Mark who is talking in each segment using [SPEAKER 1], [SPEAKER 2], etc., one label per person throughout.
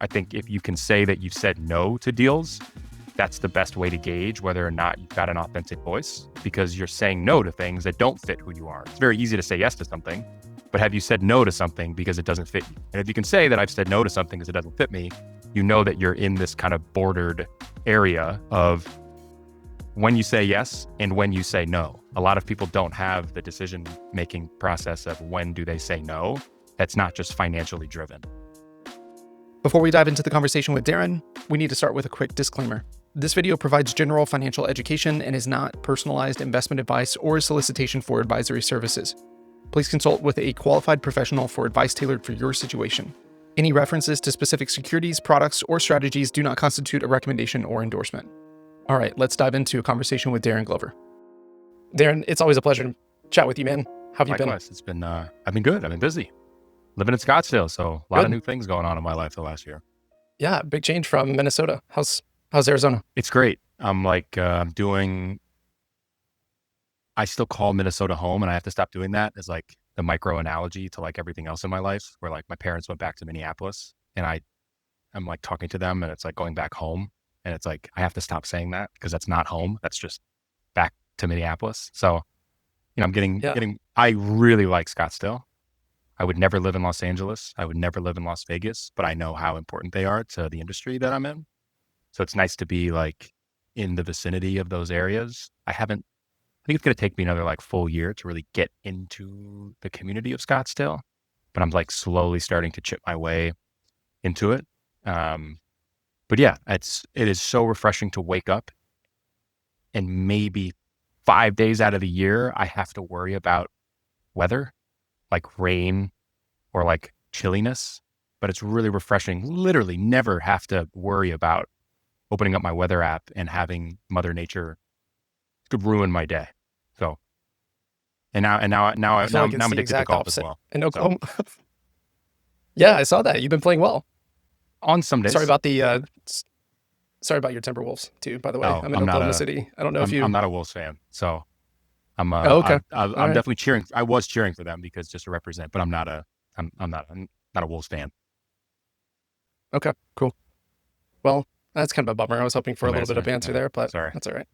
[SPEAKER 1] I think if you can say that you've said no to deals, that's the best way to gauge whether or not you've got an authentic voice, because you're saying no to things that don't fit who you are. It's very easy to say yes to something, but have you said no to something because it doesn't fit you? And if you can say that I've said no to something because it doesn't fit me, you know that you're in this kind of bordered area of when you say yes and when you say no. A lot of people don't have the decision-making process of when do they say no. That's not just financially driven.
[SPEAKER 2] Before we dive into the conversation with Darren, we need to start with a quick disclaimer. This video provides general financial education and is not personalized investment advice or a solicitation for advisory services. Please consult with a qualified professional for advice tailored for your situation. Any references to specific securities, products, or strategies do not constitute a recommendation or endorsement. All right, let's dive into a conversation with Darren Glover. Darren, it's always a pleasure to chat with you, man. How have you been?
[SPEAKER 1] Likewise, it's been, I've been good. I've been busy. Living in Scottsdale, so a lot of new things going on in my life the last year.
[SPEAKER 2] Yeah, big change from Minnesota. How's Arizona?
[SPEAKER 1] It's great. I still call Minnesota home, and I have to stop doing that as like the micro analogy to like everything else in my life, where like my parents went back to Minneapolis and I'm like talking to them and it's like going back home. And it's like, I have to stop saying that because that's not home. That's just back to Minneapolis. So, I'm I really like Scottsdale. I would never live in Los Angeles. I would never live in Las Vegas, but I know how important they are to the industry that I'm in. So it's nice to be like in the vicinity of those areas. I think it's going to take me another like full year to really get into the community of Scottsdale, but I'm like slowly starting to chip my way into it. But yeah, it is so refreshing to wake up and maybe 5 days out of the year, I have to worry about weather, like rain or like chilliness, but it's really refreshing. Literally never have to worry about opening up my weather app and having Mother Nature could ruin my day. So, now I'm addicted to golf as well.
[SPEAKER 2] In Oklahoma. So. Yeah, I saw that. You've been playing well.
[SPEAKER 1] On some days.
[SPEAKER 2] Sorry about your Timberwolves too, by the way. I'm in Oklahoma City. I don't know if you...
[SPEAKER 1] I'm not a Wolves fan, so I'm
[SPEAKER 2] okay.
[SPEAKER 1] I'm definitely cheering. I was cheering for them because just to represent, but I'm not a Wolves fan.
[SPEAKER 2] Okay, cool. Well, that's kind of a bummer. I was hoping for a little bit of banter there, but sorry. That's all right.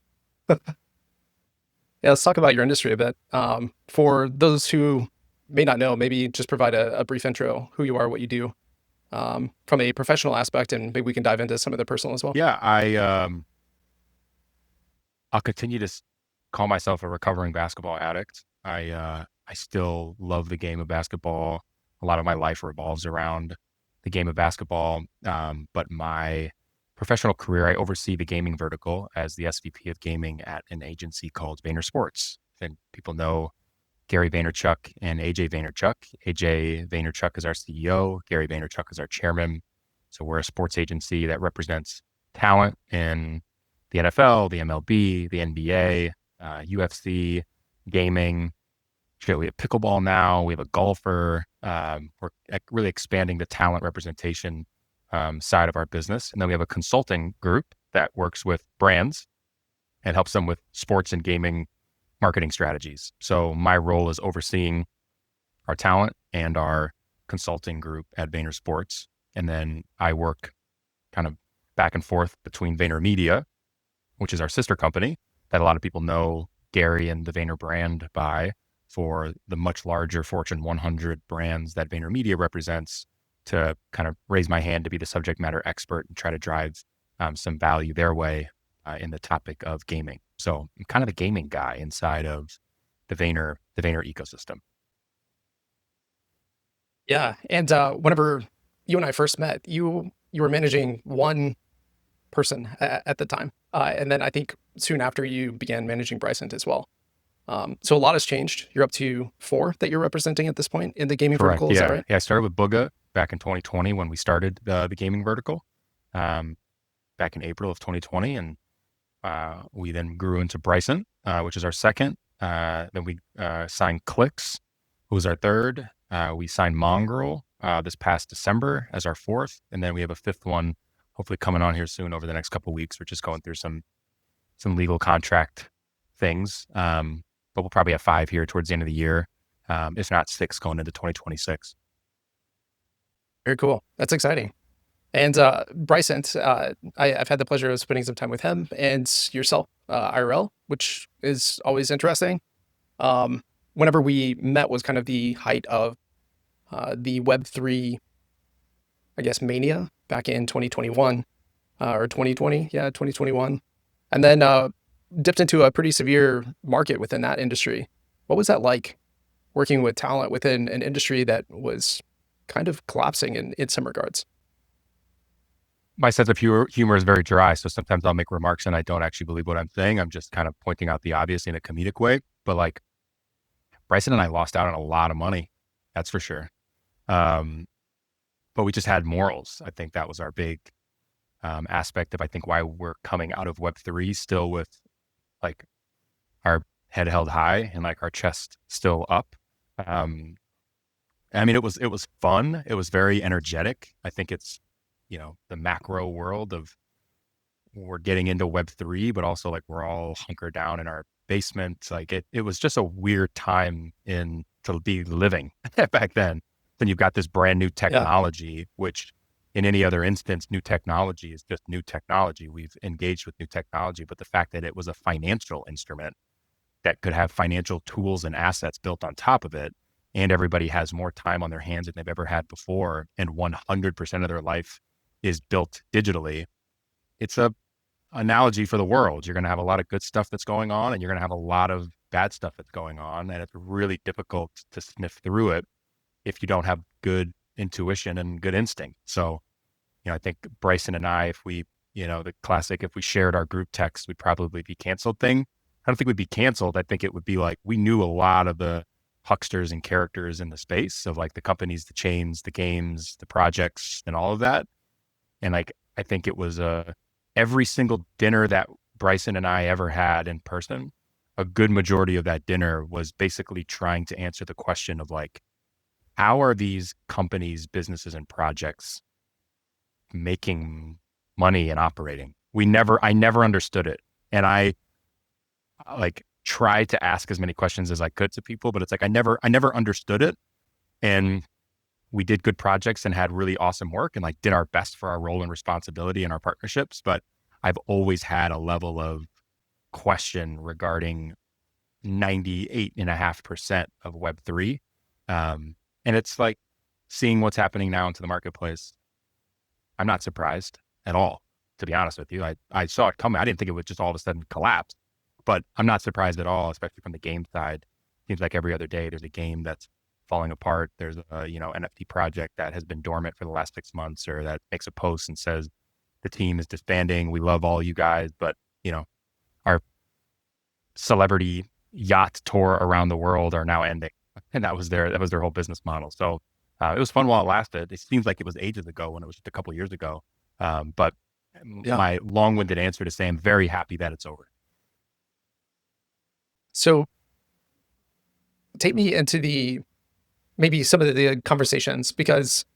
[SPEAKER 2] Yeah, let's talk about your industry a bit. For those who may not know, maybe just provide a brief intro, who you are, what you do. From a professional aspect, and maybe we can dive into some of the personal as well.
[SPEAKER 1] Yeah, I'll continue to call myself a recovering basketball addict. I still love the game of basketball. A lot of my life revolves around the game of basketball. But my professional career, I oversee the gaming vertical as the SVP of Gaming at an agency called VaynerSports. And people know Gary Vaynerchuk and AJ Vaynerchuk. AJ Vaynerchuk is our CEO. Gary Vaynerchuk is our chairman. So we're a sports agency that represents talent in the NFL, the MLB, the NBA, UFC, gaming. Shit, we have pickleball now. We have a golfer. We're really expanding the talent representation side of our business. And then we have a consulting group that works with brands and helps them with sports and gaming marketing strategies. So my role is overseeing our talent and our consulting group at VaynerSports. And then I work kind of back and forth between VaynerMedia, which is our sister company that a lot of people know Gary and the Vayner brand by, for the much larger Fortune 100 brands that VaynerMedia represents, to kind of raise my hand to be the subject matter expert and try to drive some value their way in the topic of gaming. So I'm kind of the gaming guy inside of the Vayner ecosystem.
[SPEAKER 2] Yeah. And whenever you and I first met, you were managing one person at the time. And then I think soon after you began managing Brycent as well. So a lot has changed. You're up to 4 that you're representing at this point in the gaming vertical. Is that right?
[SPEAKER 1] Yeah, I started with Booga back in 2020 when we started the gaming vertical, back in April of 2020. And we then grew into Brycent, which is our second. Then we signed Clicks, who was our third. We signed Mongrel this past December as our fourth. And then we have a fifth one, hopefully coming on here soon over the next couple of weeks. We're just going through some legal contract things. But we'll probably have 5 here towards the end of the year, if not 6 going into 2026.
[SPEAKER 2] Very cool. That's exciting. And Bryson, I've had the pleasure of spending some time with him and yourself, IRL, which is always interesting. Whenever we met was kind of the height of the Web3, I guess, mania back in 2021 or 2020. Yeah, 2021. And then dipped into a pretty severe market within that industry. What was that like working with talent within an industry that was kind of collapsing in some regards?
[SPEAKER 1] My sense of humor is very dry. So sometimes I'll make remarks and I don't actually believe what I'm saying. I'm just kind of pointing out the obvious in a comedic way. But like Bryson and I lost out on a lot of money. That's for sure. Um, but we just had morals. I think that was our big aspect of, I think, why we're coming out of Web3 still with like our head held high and like our chest still up. Um, I mean, it was fun. It was very energetic. I think it's, the macro world of we're getting into Web3, but also like we're all hunkered down in our basement. Like it was just a weird time to be living back then. Then you've got this brand new
[SPEAKER 2] Yeah,
[SPEAKER 1] technology, which in any other instance, new technology is just new technology. We've engaged with new technology, but the fact that it was a financial instrument that could have financial tools and assets built on top of it, and everybody has more time on their hands than they've ever had before, and 100% of their life is built digitally. It's a analogy for the world. You're going to have a lot of good stuff that's going on, and you're going to have a lot of bad stuff that's going on. And it's really difficult to sniff through it if you don't have good intuition and good instinct. So, I think Bryson and I, if we, the classic, if we shared our group text, we'd probably be canceled thing. I don't think we'd be canceled. I think it would be like we knew a lot of the hucksters and characters in the space of like the companies, the chains, the games, the projects, and all of that. And like, I think it was every single dinner that Bryson and I ever had in person, a good majority of that dinner was basically trying to answer the question of like, how are these companies, businesses, and projects making money and operating? I never understood it. And I like tried to ask as many questions as I could to people, but it's like, I never understood it. And we did good projects and had really awesome work and like did our best for our role and responsibility in our partnerships. But I've always had a level of question regarding 98.5% of Web3. And it's like seeing what's happening now into the marketplace. I'm not surprised at all, to be honest with you. I saw it coming. I didn't think it would just all of a sudden collapse, but I'm not surprised at all, especially from the game side. Seems like every other day there's a game that's falling apart. There's a, NFT project that has been dormant for the last 6 months, or that makes a post and says the team is disbanding. We love all you guys, but our celebrity yacht tour around the world are now ending. And that was their whole business model. So it was fun while it lasted. It seems like it was ages ago when it was just a couple of years ago. But
[SPEAKER 2] yeah.
[SPEAKER 1] my long-winded answer to say I'm very happy that it's over.
[SPEAKER 2] So take me into maybe some of the conversations because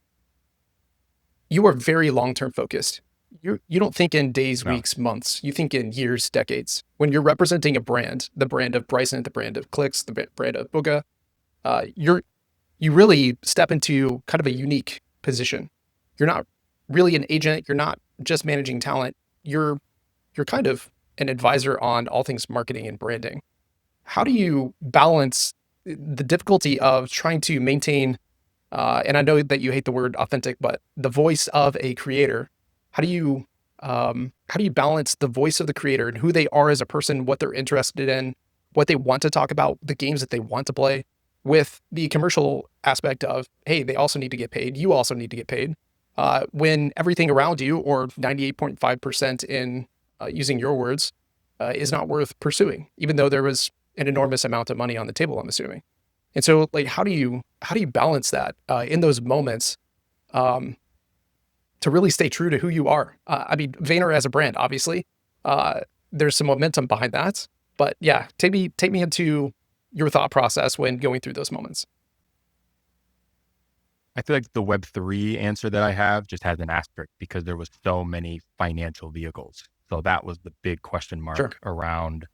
[SPEAKER 2] you are very long-term focused. You don't think in days,
[SPEAKER 1] No.
[SPEAKER 2] weeks, months. You think in years, decades. When you're representing a brand, the brand of Bryson, the brand of Clicks, the brand of Booga, you really step into kind of a unique position. You're not really an agent. You're not just managing talent. You're kind of an advisor on all things marketing and branding. How do you balance the difficulty of trying to maintain, and I know that you hate the word authentic, but the voice of a creator? How do you balance the voice of the creator and who they are as a person, what they're interested in, what they want to talk about, the games that they want to play, with the commercial aspect of, hey, they also need to get paid. You also need to get paid. When everything around you, or 98.5% in using your words, is not worth pursuing, even though there was an enormous amount of money on the table, I'm assuming. And so, like, how do you balance that in those moments um, to really stay true to who you are? I mean, Vayner as a brand, obviously, uh, there's some momentum behind that, but yeah, take me into your thought process when going through those moments.
[SPEAKER 1] I feel like the Web3 answer that I have just has an asterisk because there was so many financial vehicles. So that was the big question
[SPEAKER 2] Sure.
[SPEAKER 1] mark around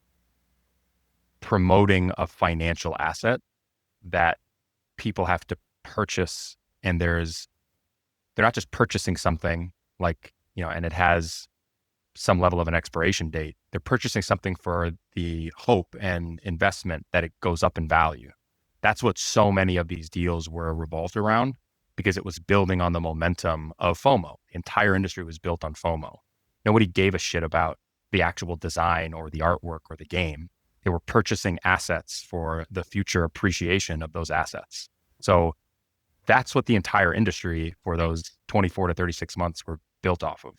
[SPEAKER 1] promoting a financial asset that people have to purchase. And they're not just purchasing something. like, and it has some level of an expiration date. They're purchasing something for the hope and investment that it goes up in value. That's what so many of these deals were revolved around, because it was building on the momentum of FOMO. The entire industry was built on FOMO. Nobody gave a shit about the actual design or the artwork or the game. They were purchasing assets for the future appreciation of those assets. So that's what the entire industry for those 24 to 36 months were built off of.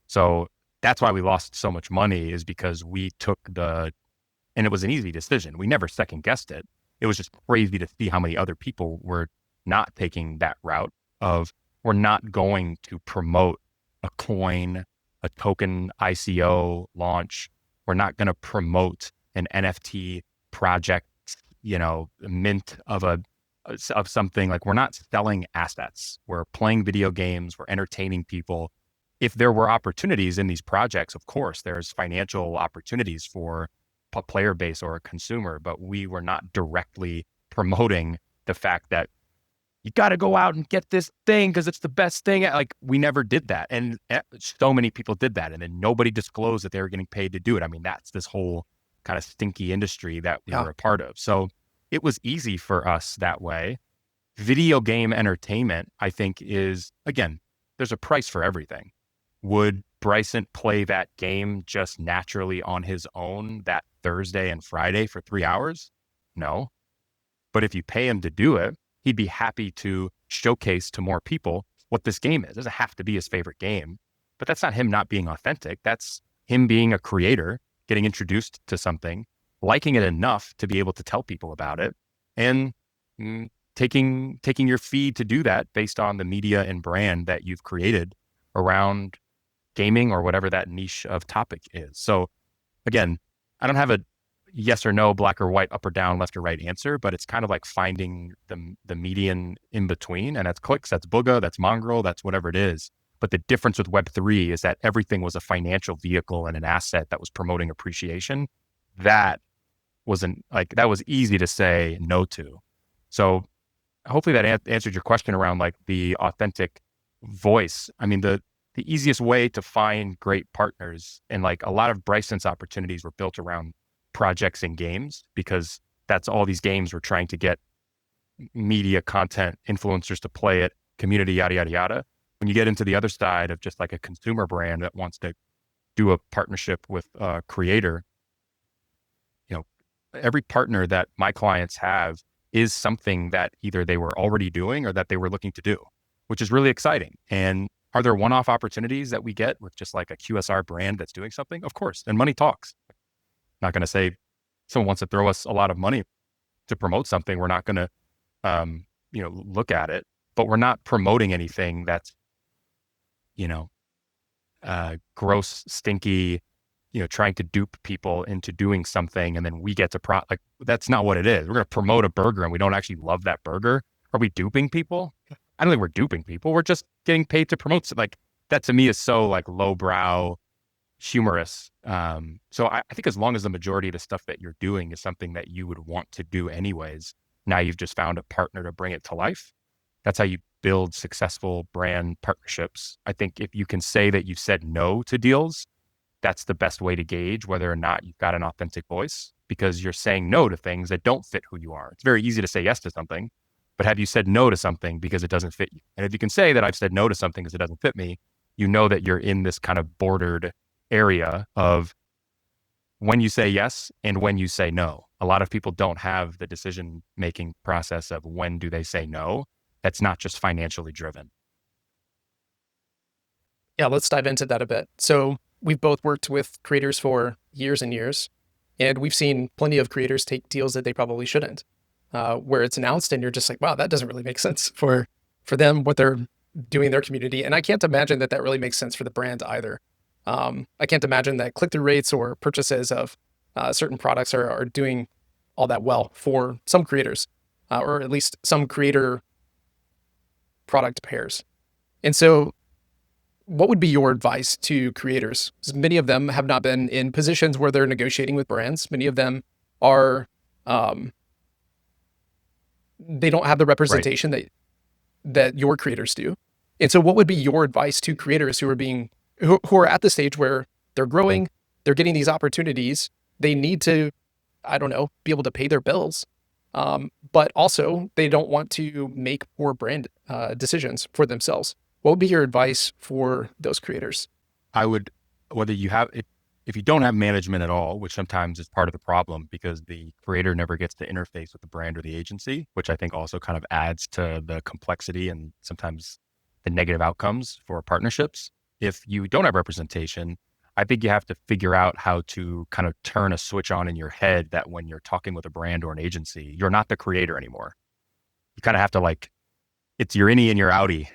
[SPEAKER 1] So that's why we lost so much money, is because we took and it was an easy decision. We never second guessed it. It was just crazy to see how many other people were not taking that route of, we're not going to promote a coin, a token ICO launch. We're not going to promote an NFT project, mint of something. Like, we're not selling assets. We're playing video games. We're entertaining people. If there were opportunities in these projects, of course, there's financial opportunities for a player base or a consumer, but we were not directly promoting the fact that you got to go out and get this thing because it's the best thing. Like, we never did that. And so many people did that. And then nobody disclosed that they were getting paid to do it. I mean, that's this whole kind of stinky industry that we were a part of. So it was easy for us that way. Video game entertainment, I think, is, again, there's a price for everything. Would Bryson play that game just naturally on his own that Thursday and Friday for 3 hours? No. But if you pay him to do it, he'd be happy to showcase to more people what this game is. It doesn't have to be his favorite game, but that's not him not being authentic. That's him being a creator, getting introduced to something, liking it enough to be able to tell people about it, and taking your fee to do that based on the media and brand that you've created around gaming or whatever that niche of topic is. So again, I don't have a yes or no, black or white, up or down, left or right answer, but it's kind of like finding the median in between. And that's clicks, that's booga, that's mongrel, that's whatever it is. But the difference with Web3 is that everything was a financial vehicle and an asset that was promoting appreciation. That was easy to say no to. So hopefully that answered your question around like the authentic voice. I mean, the easiest way to find great partners, and like a lot of Bryson's opportunities were built around projects and games, because that's all these games were trying to get media content, influencers to play it, community, yada, yada, yada. When you get into the other side of just like a consumer brand that wants to do a partnership with a creator, every partner that my clients have is something that either they were already doing or that they were looking to do, which is really exciting. And are there one-off opportunities that we get with just like a QSR brand that's doing something? Of course. And money talks. Not going to say someone wants to throw us a lot of money to promote something. We're not going to, look at it, but we're not promoting anything that's, gross, stinky, trying to dupe people into doing something. And then we get to that's not what it is. We're going to promote a burger and we don't actually love that burger. Are we duping people? I don't think we're duping people. We're just getting paid to promote. Like, that to me is so like lowbrow, humorous. So I think as long as the majority of the stuff that you're doing is something that you would want to do anyways, now you've just found a partner to bring it to life. That's how you build successful brand partnerships. I think if you can say that you've said no to deals, that's the best way to gauge whether or not you've got an authentic voice, because you're saying no to things that don't fit who you are. It's very easy to say yes to something, but have you said no to something because it doesn't fit you? And if you can say that I've said no to something because it doesn't fit me, you know that you're in this kind of bordered area of when you say yes and when you say no. A lot of people don't have the decision-making process of when do they say no. That's not just financially driven.
[SPEAKER 2] Yeah, let's dive into that a bit. So we've both worked with creators for years and years, and we've seen plenty of creators take deals that they probably shouldn't, where it's announced and you're just like, wow, that doesn't really make sense for them, what they're doing in their community. And I can't imagine that really makes sense for the brand either. I can't imagine that click-through rates or purchases of certain products are doing all that well for some creators, or at least some creator product pairs. And so what would be your advice to creators? Because many of them have not been in positions where they're negotiating with brands. Many of them are, they don't have the representation that your creators do. And so what would be your advice to creators who are at the stage where they're growing, they're getting these opportunities, they need to, I don't know, be able to pay their bills, but also they don't want to make poor brand decisions for themselves. What would be your advice for those creators?
[SPEAKER 1] I would, whether you have, if you don't have management at all, which sometimes is part of the problem because the creator never gets to interface with the brand or the agency, which I think also kind of adds to the complexity and sometimes the negative outcomes for partnerships. If you don't have representation, I think you have to figure out how to kind of turn a switch on in your head that when you're talking with a brand or an agency, you're not the creator anymore. You kind of have to like, it's your innie and your outie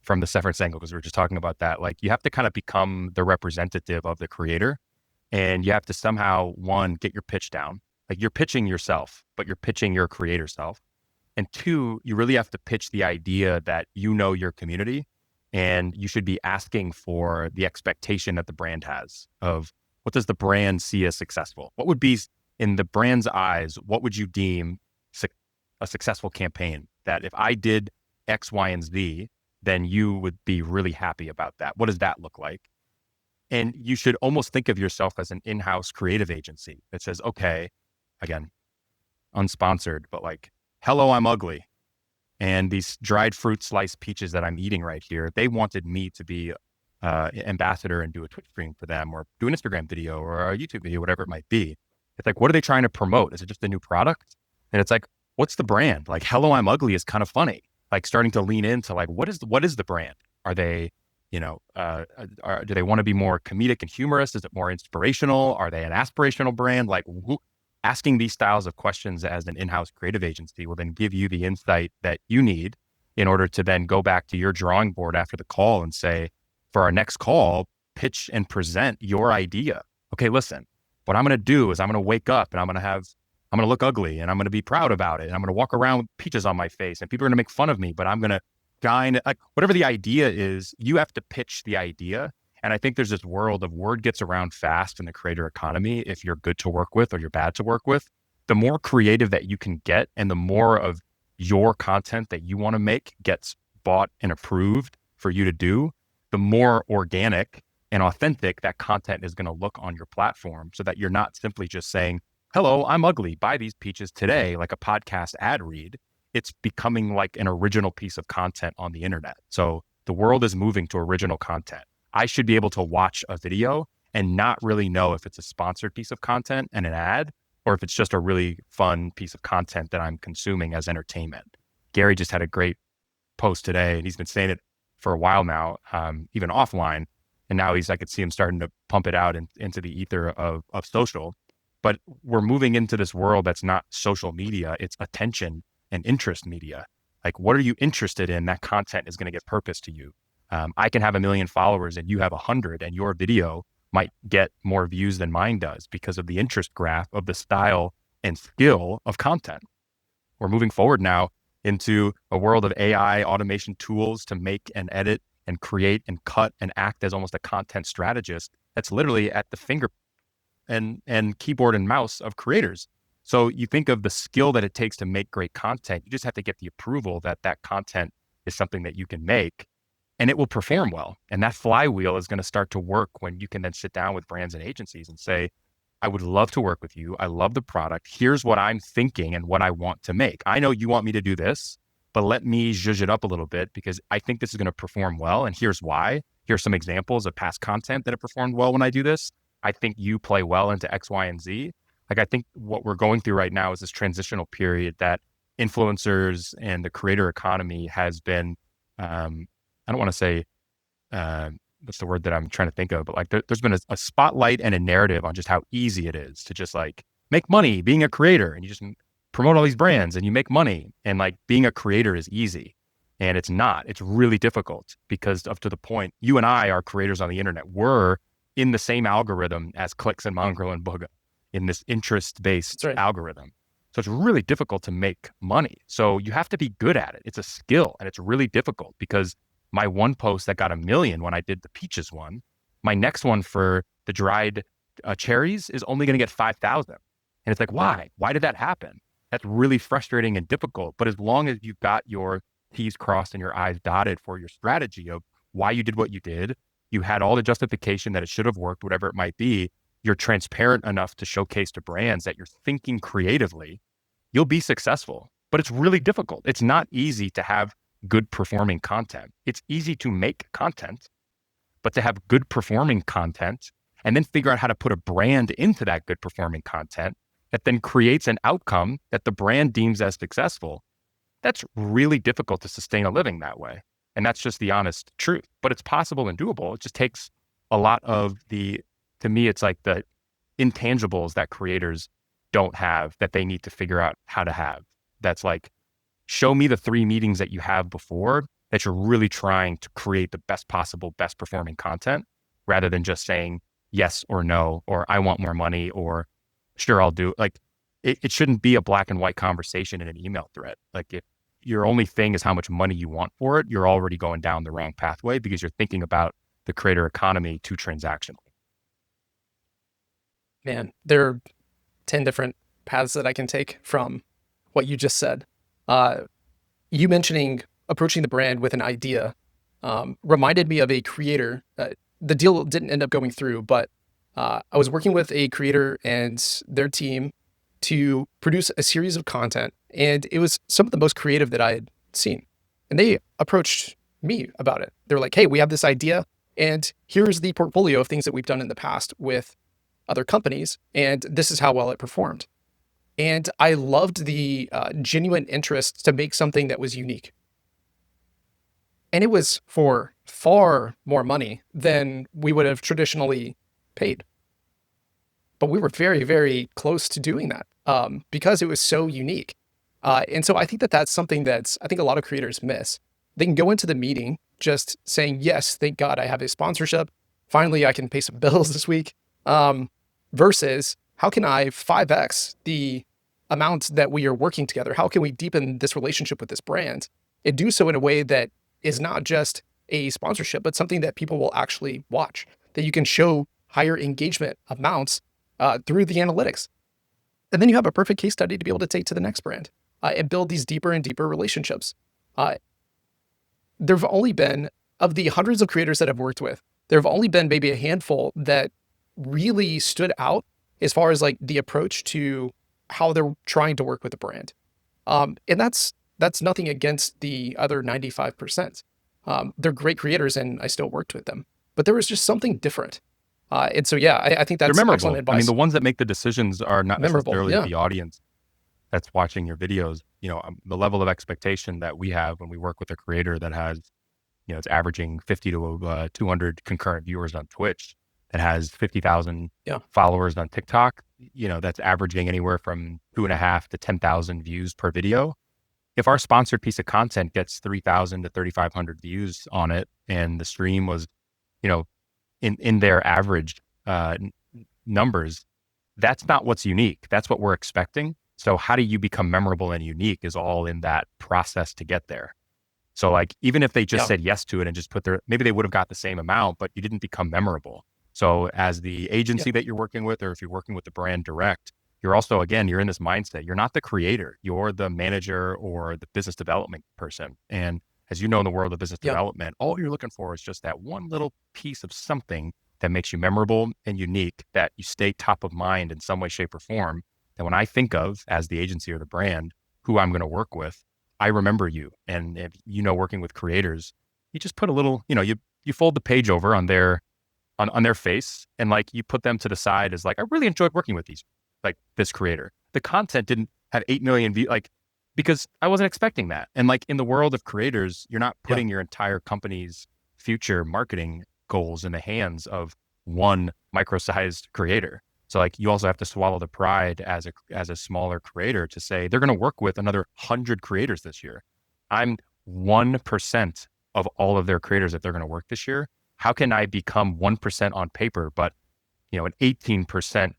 [SPEAKER 1] from the severance angle, because we were just talking about that. Like you have to kind of become the representative of the creator, and you have to somehow, one, get your pitch down. Like you're pitching yourself, but you're pitching your creator self. And two, you really have to pitch the idea that you know your community, and you should be asking for the expectation that the brand has of what does the brand see as successful? What would be in the brand's eyes, what would you deem a successful campaign? That if I did X, Y, and Z, then you would be really happy about that. What does that look like? And you should almost think of yourself as an in-house creative agency that says, okay, again, unsponsored, but like, hello, I'm ugly. And these dried fruit sliced peaches that I'm eating right here, they wanted me to be ambassador and do a Twitch stream for them or do an Instagram video or a YouTube video, whatever it might be. It's like, what are they trying to promote? Is it just a new product? And it's like, what's the brand? Like, hello, I'm ugly is kind of funny. Like starting to lean into like, what is the brand? Are they, do they want to be more comedic and humorous? Is it more inspirational? Are they an aspirational brand? Like asking these styles of questions as an in-house creative agency will then give you the insight that you need in order to then go back to your drawing board after the call and say, for our next call, pitch and present your idea. Okay, listen, what I'm going to do is I'm going to wake up and I'm going to look ugly and I'm going to be proud about it. And I'm going to walk around with peaches on my face and people are going to make fun of me, but I'm going to like whatever the idea is, you have to pitch the idea. And I think there's this world of word gets around fast in the creator economy. If you're good to work with or you're bad to work with, the more creative that you can get and the more of your content that you want to make gets bought and approved for you to do, the more organic and authentic that content is going to look on your platform, so that you're not simply just saying, hello, I'm ugly, buy these peaches today, like a podcast ad read. It's becoming like an original piece of content on the internet. So the world is moving to original content. I should be able to watch a video and not really know if it's a sponsored piece of content and an ad, or if it's just a really fun piece of content that I'm consuming as entertainment. Gary just had a great post today, and he's been saying it for a while now, even offline. And now I could see him starting to pump it out into the ether of social. But we're moving into this world that's not social media, it's attention and interest media. Like, what are you interested in? That content is going to get purpose to you. I can have 1 million followers and you have 100, and your video might get more views than mine does because of the interest graph of the style and skill of content. We're moving forward now into a world of AI automation tools to make and edit and create and cut and act as almost a content strategist that's literally at the finger and keyboard and mouse of creators. So you think of the skill that it takes to make great content. You just have to get the approval that that content is something that you can make, and it will perform well. And that flywheel is going to start to work when you can then sit down with brands and agencies and say, I would love to work with you. I love the product. Here's what I'm thinking and what I want to make. I know you want me to do this, but let me zhuzh it up a little bit because I think this is going to perform well. And here's why. Here's some examples of past content that have performed well when I do this. I think you play well into X, Y, and Z. Like, I think what we're going through right now is this transitional period that influencers and the creator economy has been, I don't want to say, what's the word that I'm trying to think of, but like there's been a spotlight and a narrative on just how easy it is to just like make money being a creator, and you just promote all these brands and you make money, and like being a creator is easy. And it's not. It's really difficult because up to the point, you and I are creators on the internet. We're in the same algorithm as Clicks and Mongrel and Booga, in this interest-based algorithm. So it's really difficult to make money. So you have to be good at it. It's a skill, and it's really difficult because my one post that got 1 million when I did the peaches one, my next one for the dried cherries is only going to get 5,000. And it's like, why? Why did that happen? That's really frustrating and difficult. But as long as you've got your T's crossed and your I's dotted for your strategy of why you did what you did. You had all the justification that it should have worked, whatever it might be. You're transparent enough to showcase to brands that you're thinking creatively, you'll be successful. But it's really difficult. It's not easy to have good performing content. It's easy to make content, but to have good performing content and then figure out how to put a brand into that good performing content that then creates an outcome that the brand deems as successful, that's really difficult to sustain a living that way. And that's just the honest truth. But it's possible and doable. It just takes a lot of to me, it's like the intangibles that creators don't have that they need to figure out how to have. That's like, show me the 3 meetings that you have before that you're really trying to create the best possible, best performing content, rather than just saying yes or no, or I want more money, or sure, I'll do. Like, it shouldn't be a black and white conversation in an email thread. Like, if your only thing is how much money you want for it, you're already going down the wrong pathway because you're thinking about the creator economy too transactional.
[SPEAKER 2] Man, there are 10 different paths that I can take from what you just said. You mentioning approaching the brand with an idea reminded me of a creator. The deal didn't end up going through, but I was working with a creator and their team to produce a series of content, and it was some of the most creative that I had seen. And they approached me about it. They were like, hey, we have this idea, and here's the portfolio of things that we've done in the past with other companies, and this is how well it performed. And I loved the genuine interest to make something that was unique. And it was for far more money than we would have traditionally paid. But we were very, very close to doing that because it was so unique. And so I think that that's something that I think a lot of creators miss. They can go into the meeting just saying, yes, thank God I have a sponsorship. Finally, I can pay some bills this week. Versus how can I 5X the amount that we are working together? How can we deepen this relationship with this brand and do so in a way that is not just a sponsorship, but something that people will actually watch, that you can show higher engagement amounts through the analytics. And then you have a perfect case study to be able to take to the next brand and build these deeper and deeper relationships. There've only been, of the hundreds of creators that I've worked with, there have only been maybe a handful that really stood out as far as like the approach to how they're trying to work with a brand. And that's nothing against the other 95%. They're great creators and I still worked with them, but there was just something different. And so, yeah, I think that's excellent advice.
[SPEAKER 1] I mean, the ones that make the decisions are not necessarily
[SPEAKER 2] yeah.
[SPEAKER 1] the audience that's watching your videos. The level of expectation that we have when we work with a creator that has, it's averaging 50 to 200 concurrent viewers on Twitch, that has 50,000 followers on TikTok, that's averaging anywhere from 2.5 to 10,000 views per video. If our sponsored piece of content gets 3,000 to 3,500 views on it, and the stream was, in their average numbers, that's not what's unique. That's what we're expecting. So how do you become memorable and unique is all in that process to get there. So like, even if they just said yes to it and just maybe they would have got the same amount, but you didn't become memorable. So as the agency that you're working with, or if you're working with the brand direct, you're also, again, you're in this mindset. You're not the creator. You're the manager or the business development person. And as you know, in the world of business development, all you're looking for is just that one little piece of something that makes you memorable and unique, that you stay top of mind in some way, shape, or form. That when I think of, as the agency or the brand, who I'm going to work with, I remember you. And if working with creators, you just put a little, you fold the page over on their face, and like you put them to the side as like, I really enjoyed working with this creator. The content didn't have 8 million views, because I wasn't expecting that. And like, in the world of creators, you're not putting your entire company's future marketing goals in the hands of one micro-sized creator. So like, you also have to swallow the pride as a smaller creator to say they're going to work with another 100 creators this year. I'm 1% of all of their creators that they're going to work this year. How can I become 1% on paper, but an 18%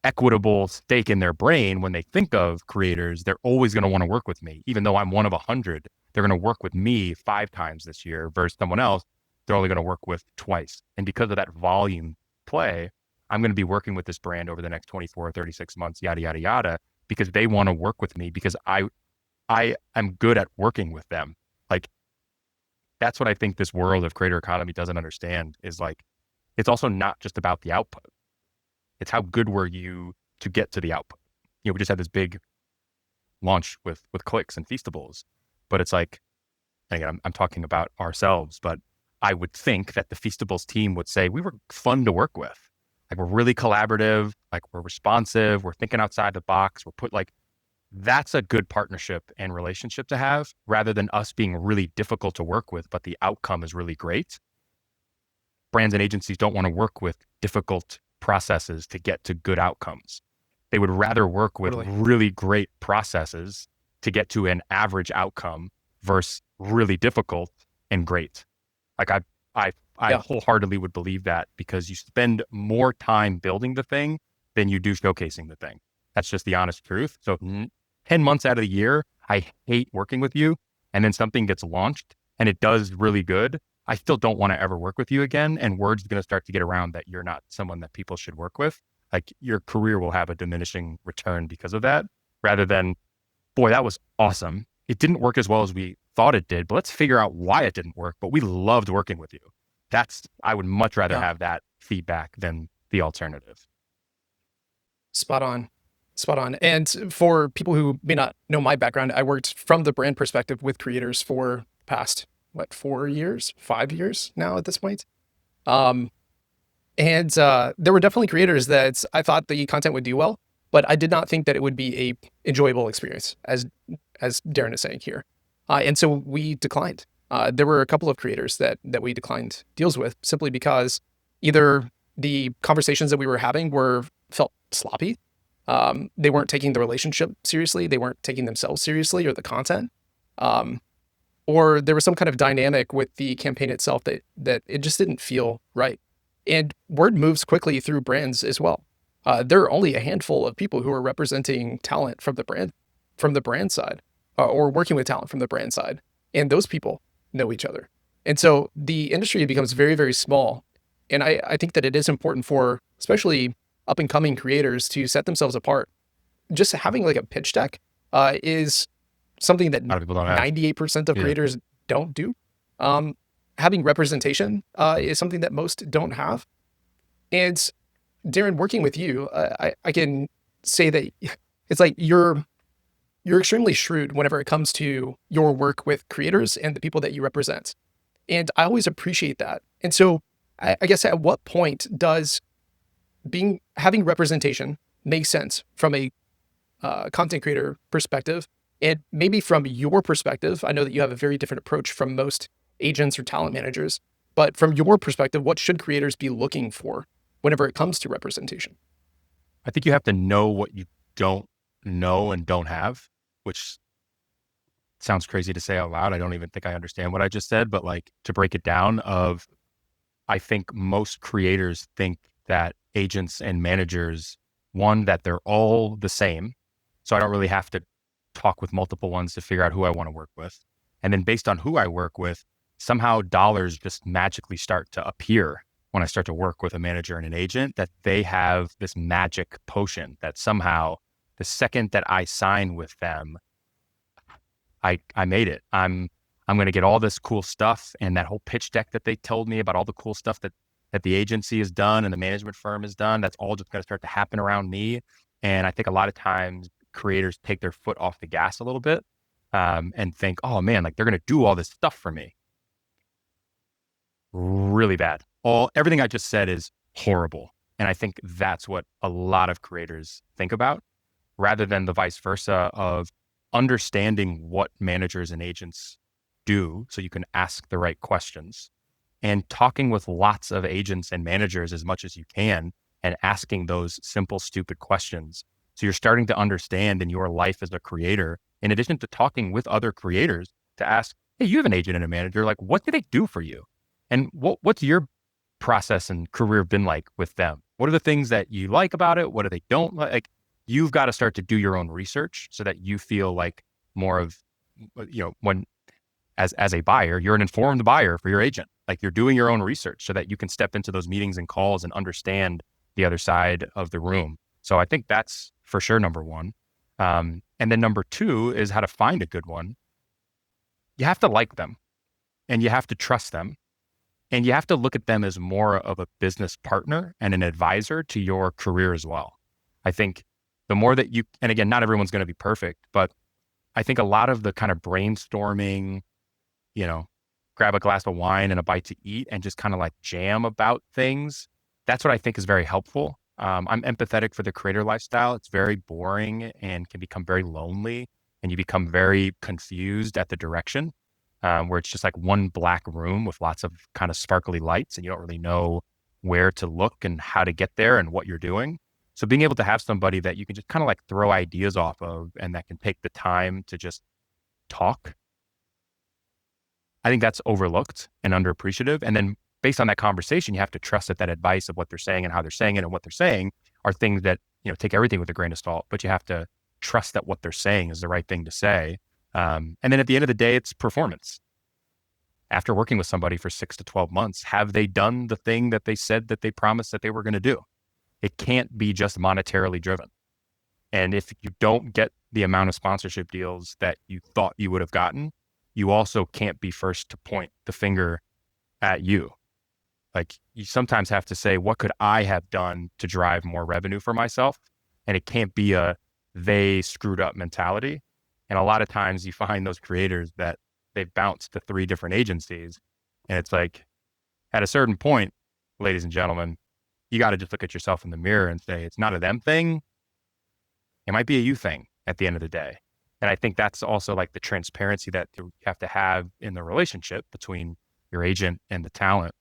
[SPEAKER 1] equitable stake in their brain? When they think of creators, they're always going to want to work with me. Even though I'm one of 100, they're going to work with me 5 times this year versus someone else they're only going to work with twice. And because of that volume play, I'm going to be working with this brand over the next 24 or 36 months, yada, yada, yada, because they want to work with me because I I am good at working with them. Like, that's what I think this world of creator economy doesn't understand is like, it's also not just about the output. It's how good were you to get to the output. We just had this big launch with clicks and feastables, but it's like, and again, I'm talking about ourselves, but I would think that the feastables team would say we were fun to work with. Like, we're really collaborative, like we're responsive, we're thinking outside the box, we're put like, that's a good partnership and relationship to have rather than us being really difficult to work with, but the outcome is really great. Brands and agencies don't want to work with difficult processes to get to good outcomes. They would rather work with
[SPEAKER 2] Totally.
[SPEAKER 1] really great processes to get to an average outcome versus really difficult and great. Like, I
[SPEAKER 2] Yeah.
[SPEAKER 1] wholeheartedly would believe that because you spend more time building the thing than you do showcasing the thing. That's just the honest truth. So 10 months out of the year, I hate working with you. And then something gets launched and it does really good. I still don't want to ever work with you again. And word's going to start to get around that you're not someone that people should work with. Like, your career will have a diminishing return because of that, rather than, boy, that was awesome. It didn't work as well as we thought it did, but let's figure out why it didn't work. But we loved working with you. I would much rather
[SPEAKER 2] Yeah.
[SPEAKER 1] have that feedback than the alternative.
[SPEAKER 2] Spot on. Spot on. And for people who may not know my background, I worked from the brand perspective with creators for past, 4 years, 5 years now at this point. Um, and there were definitely creators that I thought the content would do well, but I did not think that it would be a enjoyable experience, as Darren is saying here. And so we declined. There were a couple of creators that we declined deals with simply because either the conversations that we were having felt sloppy. They weren't taking the relationship seriously. They weren't taking themselves seriously or the content. Or there was some kind of dynamic with the campaign itself that it just didn't feel right. And word moves quickly through brands as well. There are only a handful of people who are representing talent from the brand side, or working with talent from the brand side, and those people know each other. And so the industry becomes very, very small. And I think that it is important for especially up and coming creators to set themselves apart. Just having like a pitch deck is something that
[SPEAKER 1] A lot of people don't have.
[SPEAKER 2] 98% of
[SPEAKER 1] Yeah.
[SPEAKER 2] creators don't do. Having representation is something that most don't have. And Darren, working with you, I can say that it's like you're extremely shrewd whenever it comes to your work with creators and the people that you represent. And I always appreciate that. And so I guess at what point does having representation make sense from a content creator perspective? And maybe from your perspective, I know that you have a very different approach from most agents or talent managers, but from your perspective, what should creators be looking for whenever it comes to representation?
[SPEAKER 1] I think you have to know what you don't know and don't have, which sounds crazy to say out loud. I don't even think I understand what I just said, but like, to break it down, I think most creators think that agents and managers, one, that they're all the same. So I don't really have to talk with multiple ones to figure out who I want to work with. And then based on who I work with, somehow dollars just magically start to appear when I start to work with a manager and an agent, that they have this magic potion that somehow the second that I sign with them, I made it. I'm going to get all this cool stuff, and that whole pitch deck that they told me about, all the cool stuff that the agency has done and the management firm has done, that's all just going to start to happen around me. And I think a lot of times creators take their foot off the gas a little bit, and think, oh man, like they're going to do all this stuff for me. Really bad. Everything I just said is horrible. And I think that's what a lot of creators think about, rather than the vice versa of understanding what managers and agents do so you can ask the right questions, and talking with lots of agents and managers as much as you can and asking those simple, stupid questions. So you're starting to understand in your life as a creator, in addition to talking with other creators, to ask, hey, you have an agent and a manager, like what do they do for you? And what's your process and career been like with them? What are the things that you like about it? What do they don't like? Like, you've got to start to do your own research so that you feel like more of, when as a buyer, you're an informed buyer for your agent. Like, you're doing your own research so that you can step into those meetings and calls and understand the other side of the room. So I think that's for sure number one. And then number two is how to find a good one. You have to like them and you have to trust them. And you have to look at them as more of a business partner and an advisor to your career as well. I think the more that you, and again, not everyone's going to be perfect, but I think a lot of the kind of brainstorming, grab a glass of wine and a bite to eat and just kind of like jam about things, that's what I think is very helpful. I'm empathetic for the creator lifestyle. It's very boring and can become very lonely, and you become very confused at the direction. Where it's just like one black room with lots of kind of sparkly lights and you don't really know where to look and how to get there and what you're doing. So being able to have somebody that you can just kind of like throw ideas off of and that can take the time to just talk, I think that's overlooked and underappreciative. And then based on that conversation, you have to trust that advice of what they're saying and how they're saying it and what they're saying are things that, take everything with a grain of salt, but you have to trust that what they're saying is the right thing to say. And then at the end of the day, it's performance. After working with somebody for 6 to 12 months, have they done the thing that they said that they promised that they were going to do? It can't be just monetarily driven. And if you don't get the amount of sponsorship deals that you thought you would have gotten, you also can't be first to point the finger at you. Like you sometimes have to say, what could I have done to drive more revenue for myself? And it can't be a they screwed up mentality. And a lot of times you find those creators that they've bounced to 3 different agencies. And it's like, at a certain point, ladies and gentlemen, you got to just look at yourself in the mirror and say, it's not a them thing. It might be a you thing at the end of the day. And I think that's also like the transparency that you have to have in the relationship between your agent and the talent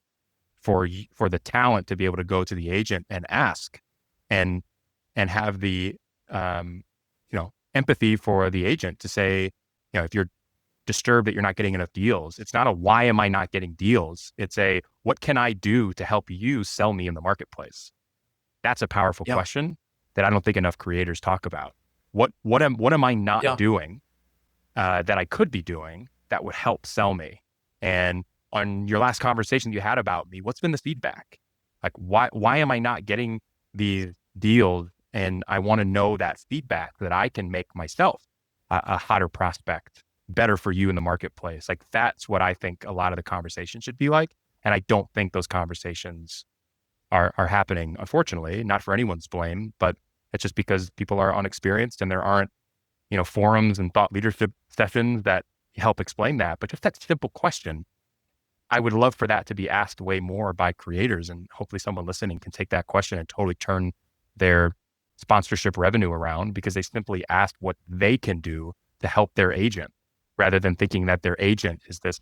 [SPEAKER 1] for the talent to be able to go to the agent and ask and have the, empathy for the agent to say, if you're disturbed that you're not getting enough deals, it's not a why am I not getting deals? It's a what can I do to help you sell me in the marketplace? That's a powerful question that I don't think enough creators talk about. What am I not doing that I could be doing that would help sell me? And on your last conversation you had about me, what's been the feedback? Like why am I not getting these deals? And I want to know that feedback that I can make myself a hotter prospect, better for you in the marketplace. Like that's what I think a lot of the conversation should be like. And I don't think those conversations are happening, unfortunately, not for anyone's blame, but it's just because people are unexperienced and there aren't, forums and thought leadership sessions that help explain that. But just that simple question, I would love for that to be asked way more by creators, and hopefully someone listening can take that question and totally turn their sponsorship revenue around because they simply asked what they can do to help their agent rather than thinking that their agent is this,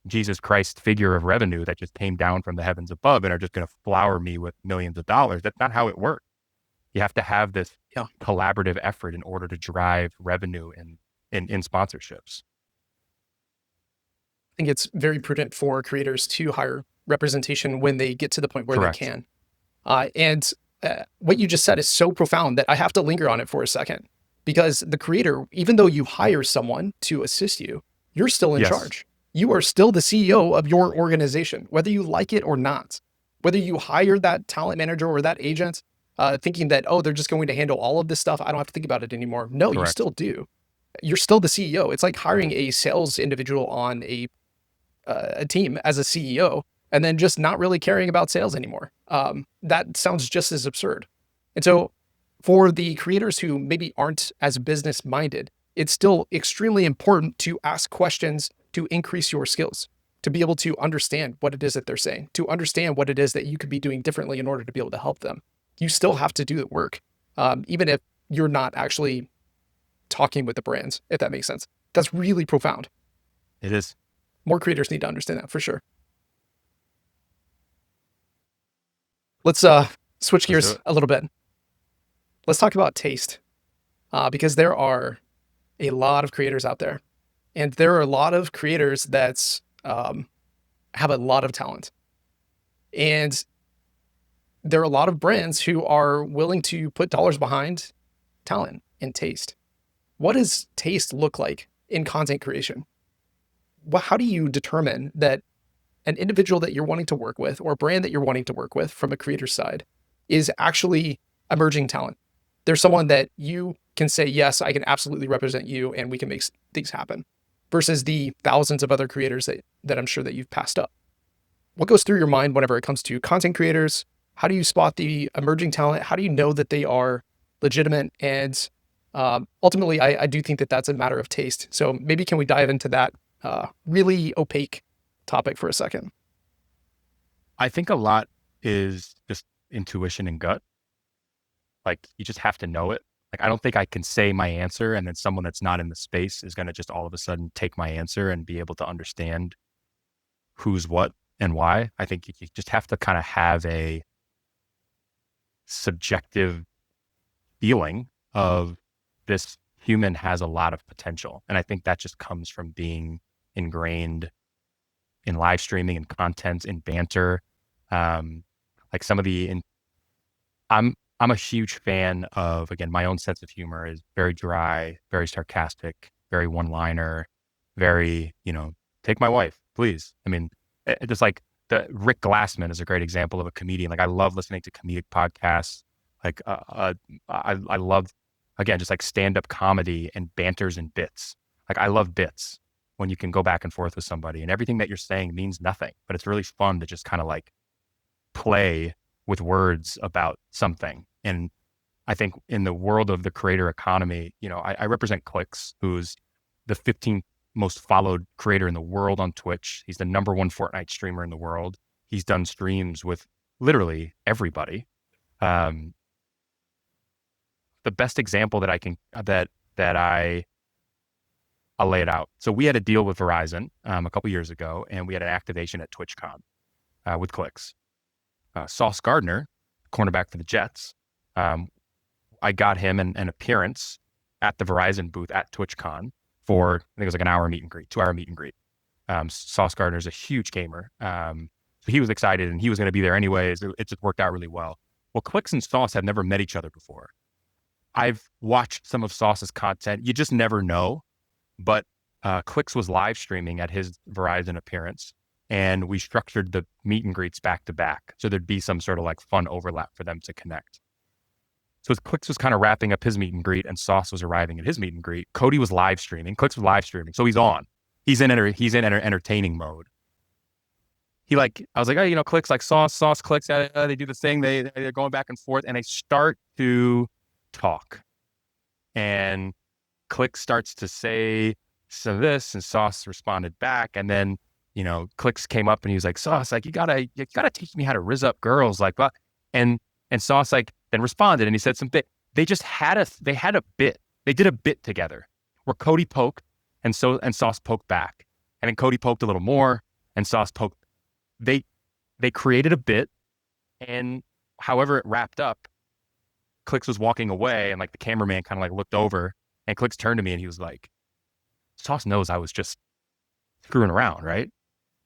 [SPEAKER 1] Jesus Christ figure of revenue that just came down from the heavens above and are just going to flower me with millions of dollars. That's not how it works. You have to have this collaborative effort in order to drive revenue in sponsorships.
[SPEAKER 2] I think it's very prudent for creators to hire representation when they get to the point where
[SPEAKER 1] Correct.
[SPEAKER 2] they can. And what you just said is so profound that I have to linger on it for a second, because the creator, even though you hire someone to assist you, you're still in charge. You are still the CEO of your organization, whether you like it or not. Whether you hire that talent manager or that agent thinking that, oh, they're just going to handle all of this stuff, I don't have to think about it anymore. No,
[SPEAKER 1] Correct.
[SPEAKER 2] You still do. You're still the CEO. It's like hiring a sales individual on a team as a CEO and then just not really caring about sales anymore. That sounds just as absurd. And so for the creators who maybe aren't as business minded, it's still extremely important to ask questions to increase your skills, to be able to understand what it is that they're saying, to understand what it is that you could be doing differently in order to be able to help them. You still have to do the work, even if you're not actually talking with the brands, if that makes sense. That's really profound.
[SPEAKER 1] It is.
[SPEAKER 2] More creators need to understand that for sure. Let's switch gears a little bit. Let's talk about taste, because there are a lot of creators out there, and there are a lot of creators that have a lot of talent, and there are a lot of brands who are willing to put dollars behind talent and taste. What does taste look like in content creation? How do you determine that an individual that you're wanting to work with or a brand that you're wanting to work with from a creator side is actually emerging talent? There's someone that you can say, yes, I can absolutely represent you and we can make things happen, versus the thousands of other creators that I'm sure that you've passed up. What goes through your mind whenever it comes to content creators? How do you spot the emerging talent? How do you know that they are legitimate? And ultimately, I do think that that's a matter of taste. So maybe can we dive into that really opaque topic for a second?
[SPEAKER 1] I think a lot is just intuition and gut. Like you just have to know it. Like I don't think I can say my answer and then someone that's not in the space is going to just all of a sudden take my answer and be able to understand who's what and why. I think you just have to kind of have a subjective feeling of this human has a lot of potential. And I think that just comes from being ingrained in live streaming and content and banter. Like some of I'm a huge fan of, again, my own sense of humor is very dry, very sarcastic, very one-liner, very, take my wife, please. I mean, just like Rick Glassman is a great example of a comedian. Like I love listening to comedic podcasts. Like I love, again, just like stand-up comedy and banters and bits. Like I love bits when you can go back and forth with somebody and everything that you're saying means nothing, but it's really fun to just kind of like play with words about something. And I think in the world of the creator economy, I represent Clicks, who's the 15th most followed creator in the world on Twitch. He's the number one Fortnite streamer in the world. He's done streams with literally everybody. The best example that I can, I'll lay it out. So we had a deal with Verizon a couple years ago, and we had an activation at TwitchCon with Clicks. Sauce Gardner, cornerback for the Jets, I got him an appearance at the Verizon booth at TwitchCon for, I think it was like an hour meet and greet, 2-hour meet and greet. Sauce Gardner's a huge gamer. So he was excited and he was going to be there anyways. It just worked out really well. Well, Clicks and Sauce have never met each other before. I've watched some of Sauce's content. You just never know. But Clicks was live streaming at his Verizon appearance, and we structured the meet and greets back to back. So there'd be some sort of like fun overlap for them to connect. So as Clicks was kind of wrapping up his meet and greet and Sauce was arriving at his meet and greet, Cody was live streaming. Clicks was live streaming. So he's on. He's in entertaining mode. I was like, oh, Clicks, like Sauce, Clicks, they do the thing. They're going back and forth and they start to talk. And Clicks starts to say some of this and Sauce responded back. And then, Clicks came up and he was like, Sauce, like, you gotta teach me how to rizz up girls. Like, what? And Sauce like then responded and he said something. They had a bit. They did a bit together where Cody poked and Sauce poked back. And then Cody poked a little more and Sauce poked. They created a bit, and however it wrapped up, Clicks was walking away and like the cameraman kind of like looked over and Clicks turned to me and he was like, Sauce knows I was just screwing around, right?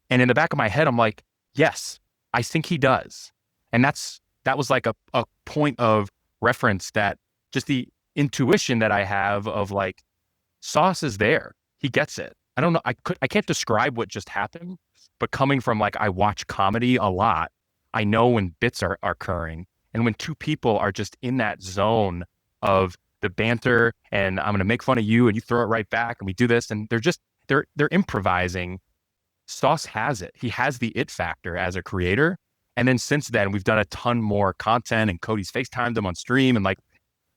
[SPEAKER 1] And in the back of my head, I'm like, yes, I think he does. And that was like a point of reference, that just the intuition that I have of like, Sauce is there. He gets it. I don't know. I can't describe what just happened, but coming from like, I watch comedy a lot, I know when bits are occurring and when two people are just in that zone of the banter and I'm going to make fun of you and you throw it right back and we do this and they're improvising. Sauce has it. He has the it factor as a creator. And then since then we've done a ton more content and Cody's FaceTimed him on stream. And like,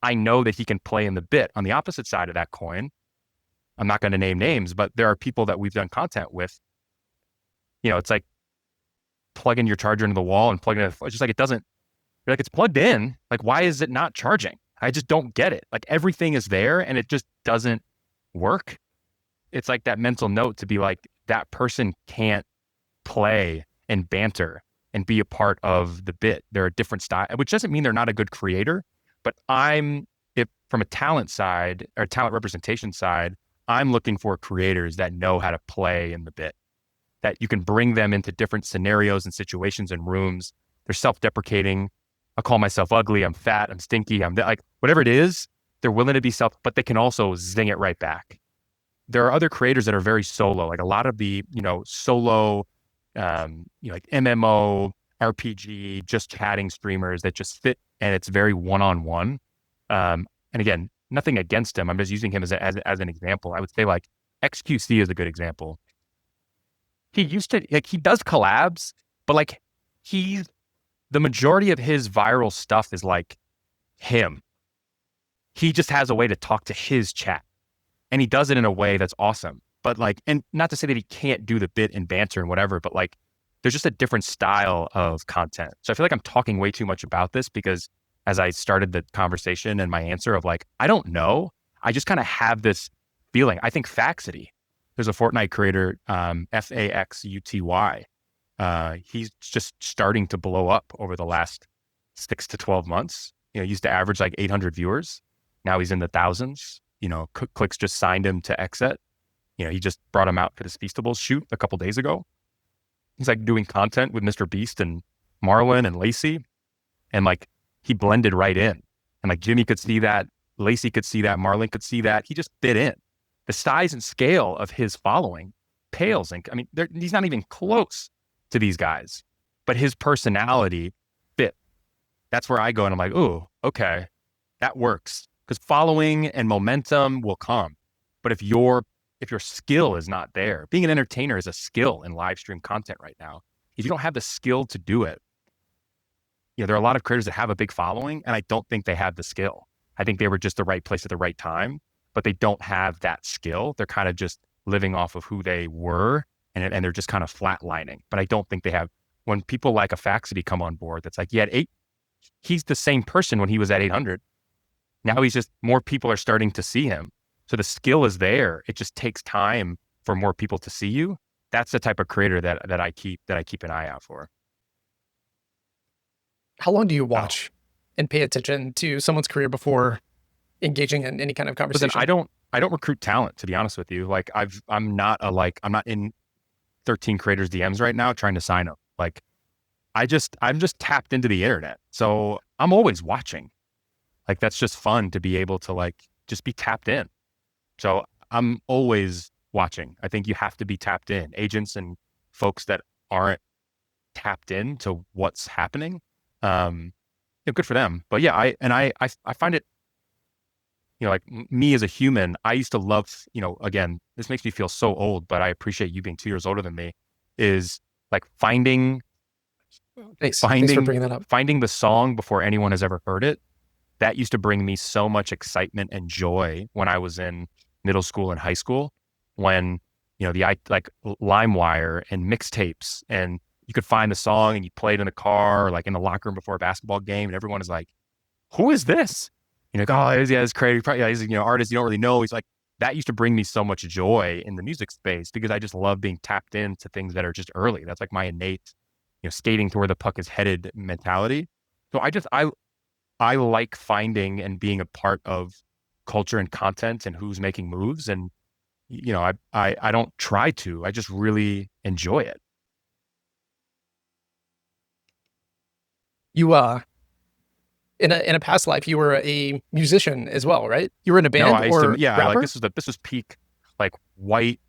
[SPEAKER 1] I know that he can play in the bit. On the opposite side of that coin, I'm not going to name names, but there are people that we've done content with. It's like plugging your charger into the wall and plugging it. It's just like, you're like, it's plugged in. Like, why is it not charging? I just don't get it. Like everything is there and it just doesn't work. It's like that mental note to be like, that person can't play and banter and be a part of the bit. They're a different style, which doesn't mean they're not a good creator, but if from a talent side or talent representation side, I'm looking for creators that know how to play in the bit, that you can bring them into different scenarios and situations and rooms. They're self-deprecating. I call myself ugly. I'm fat. I'm stinky. I'm like, whatever it is, they're willing to be but they can also zing it right back. There are other creators that are very solo, like a lot of the, solo, like MMO, RPG, just chatting streamers that just fit and it's very one-on-one. And again, nothing against him. I'm just using him as an example. I would say like XQC is a good example. He used to like he does collabs, but like he's the majority of his viral stuff is like him. He just has a way to talk to his chat, and he does it in a way that's awesome. But like, and not to say that he can't do the bit and banter and whatever, but like, there's just a different style of content. So I feel like I'm talking way too much about this because as I started the conversation and my answer of like, I don't know, I just kind of have this feeling. I think Faxity, there's a Fortnite creator, Faxuty. He's just starting to blow up over the last 6 to 12 months. He used to average like 800 viewers. Now he's in the thousands. Clicks just signed him to Exit. He just brought him out for this Feastables shoot a couple days ago. He's like doing content with Mr. Beast and Marlon and Lacey. And like, he blended right in. And like Jimmy could see that, Lacey could see that, Marlon could see that. He just fit in. The size and scale of his following pales. And I mean, he's not even close to these guys, but his personality fit. That's where I go and I'm like, oh, okay, that works. Because following and momentum will come. But if your skill is not there, being an entertainer is a skill in live stream content right now. If you don't have the skill to do it, there are a lot of creators that have a big following, and I don't think they have the skill. I think they were just the right place at the right time, but they don't have that skill. They're kind of just living off of who they were, and they're just kind of flatlining. But I don't think they have. When people like a Faxity come on board, that's like, he's the same person when he was at 800. Now he's just, more people are starting to see him. So the skill is there. It just takes time for more people to see you. That's the type of creator that I keep an eye out for.
[SPEAKER 2] How long do you watch and pay attention to someone's career before engaging in any kind of conversation?
[SPEAKER 1] Listen, I don't recruit talent, to be honest with you. Like I'm not in 13 creators DMs right now trying to sign them. Like I'm just tapped into the internet. So I'm always watching. Like that's just fun to be able to like just be tapped in. So I'm always watching. I think you have to be tapped in. Agents and folks that aren't tapped in to what's happening, good for them. But yeah, I find it, like me as a human, I used to love, again, this makes me feel so old, but I appreciate you being 2 years older than me, is like finding
[SPEAKER 2] Thanks for bringing that up.
[SPEAKER 1] Finding the song before anyone has ever heard it. That used to bring me so much excitement and joy when I was in middle school and high school, when, like LimeWire and mixtapes, and you could find the song and you play it in the car or like in the locker room before a basketball game, and everyone is like, who is this? It's crazy. He's an artist you don't really know. He's like, that used to bring me so much joy in the music space because I just love being tapped into things that are just early. That's like my innate, skating to where the puck is headed mentality. So I like finding and being a part of culture and content and who's making moves. And, I don't try to, I just really enjoy it.
[SPEAKER 2] You, in a past life, you were a musician as well, right? You were in a band rapper?
[SPEAKER 1] Like this was peak, like white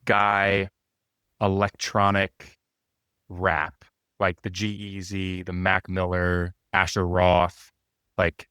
[SPEAKER 1] guy, electronic rap, like the G-Eazy, the Mac Miller, Asher Roth. Like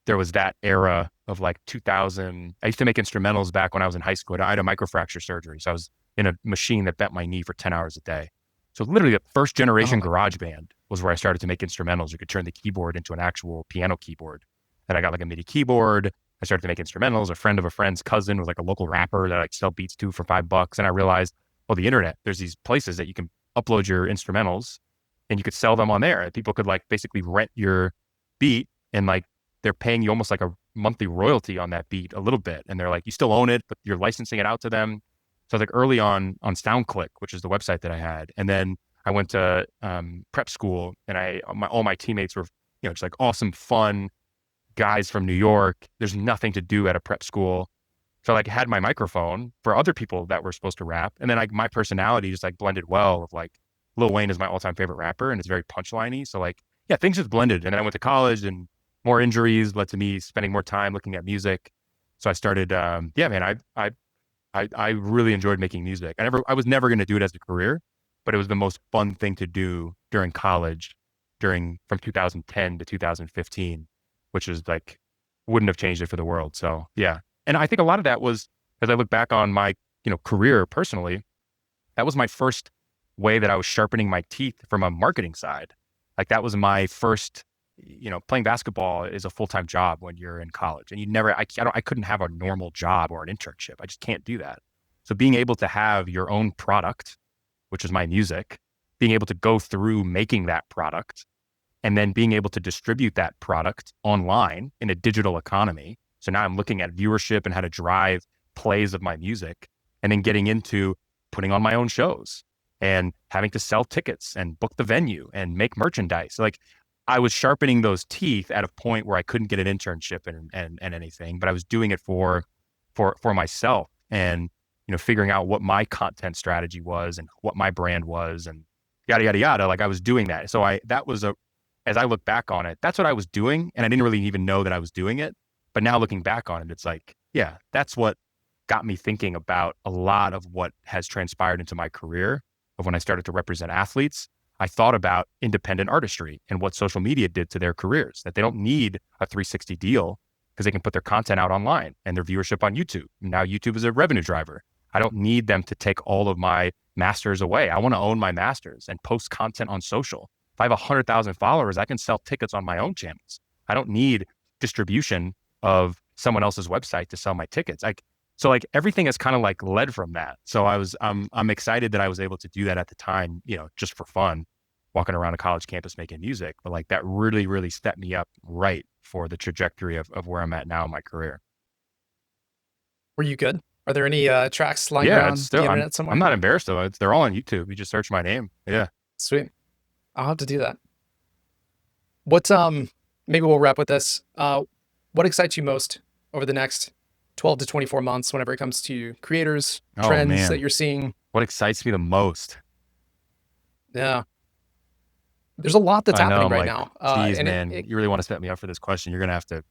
[SPEAKER 1] there was that era of like 2000. I used to make instrumentals back when I was in high school. I had a microfracture surgery. So I was in a machine that bent my knee for 10 hours a day. So literally the first generation garage band was where I started to make instrumentals. You could turn the keyboard into an actual piano keyboard. Then I got like a MIDI keyboard. I started to make instrumentals. A friend of a friend's cousin was like a local rapper that I like sell beats to for $5. And I realized, the internet, there's these places that you can upload your instrumentals and you could sell them on there. And people could like basically rent your beat, and like they're paying you almost like a monthly royalty on that beat a little bit. And they're like, you still own it, but you're licensing it out to them. So I was like early on SoundClick, which is the website that I had. And then I went to prep school, and all my teammates were, just like awesome, fun guys from New York. There's nothing to do at a prep school. So like I had my microphone for other people that were supposed to rap. And then like my personality just like blended well with like Lil Wayne is my all-time favorite rapper, and it's very punchline-y. So like, yeah, things just blended. And then I went to college, and more injuries led to me spending more time looking at music. So I started, I really enjoyed making music. I was never going to do it as a career, but it was the most fun thing to do during college, from 2010 to 2015, which was like wouldn't have changed it for the world. So yeah. And I think a lot of that was, as I look back on my, career personally, that was my first way that I was sharpening my teeth from a marketing side. Like that was my first, playing basketball is a full-time job when you're in college, and I couldn't have a normal job or an internship. I just can't do that. So being able to have your own product, which is my music, being able to go through making that product and then being able to distribute that product online in a digital economy. So now I'm looking at viewership and how to drive plays of my music, and then getting into putting on my own shows and having to sell tickets and book the venue and make merchandise. Like I was sharpening those teeth at a point where I couldn't get an internship and anything, but I was doing it for myself, and figuring out what my content strategy was and what my brand was and yada yada yada. Like I was doing that. So as I look back on it, that's what I was doing, and I didn't really even know that I was doing it. But now looking back on it, it's like, yeah, that's what got me thinking about a lot of what has transpired into my career. Of when I started to represent athletes, I thought about independent artistry and what social media did to their careers, that they don't need a 360 deal because they can put their content out online and their viewership on YouTube. Now YouTube is a revenue driver. I don't need them to take all of my masters away. I want to own my masters and post content on social. If I have 100,000 followers, I can sell tickets on my own channels. I don't need distribution of someone else's website to sell my tickets. So everything has kind of like led from that. So I'm excited that I was able to do that at the time, just for fun, walking around a college campus making music. But like that really, really set me up right for the trajectory of where I'm at now in my career.
[SPEAKER 2] Were you good? Are there any tracks lying
[SPEAKER 1] Yeah,
[SPEAKER 2] around
[SPEAKER 1] it's still,
[SPEAKER 2] the internet somewhere?
[SPEAKER 1] I'm not embarrassed though. They're all on YouTube. You just search my name. Yeah.
[SPEAKER 2] Sweet. I'll have to do that. What's maybe we'll wrap with this. What excites you most over the next 12 to 24 months whenever it comes to creators, trends that you're seeing?
[SPEAKER 1] What excites me the most?
[SPEAKER 2] Yeah. There's a lot that's happening right now.
[SPEAKER 1] Geez, man, you really want to set me up for this question. You're going to have to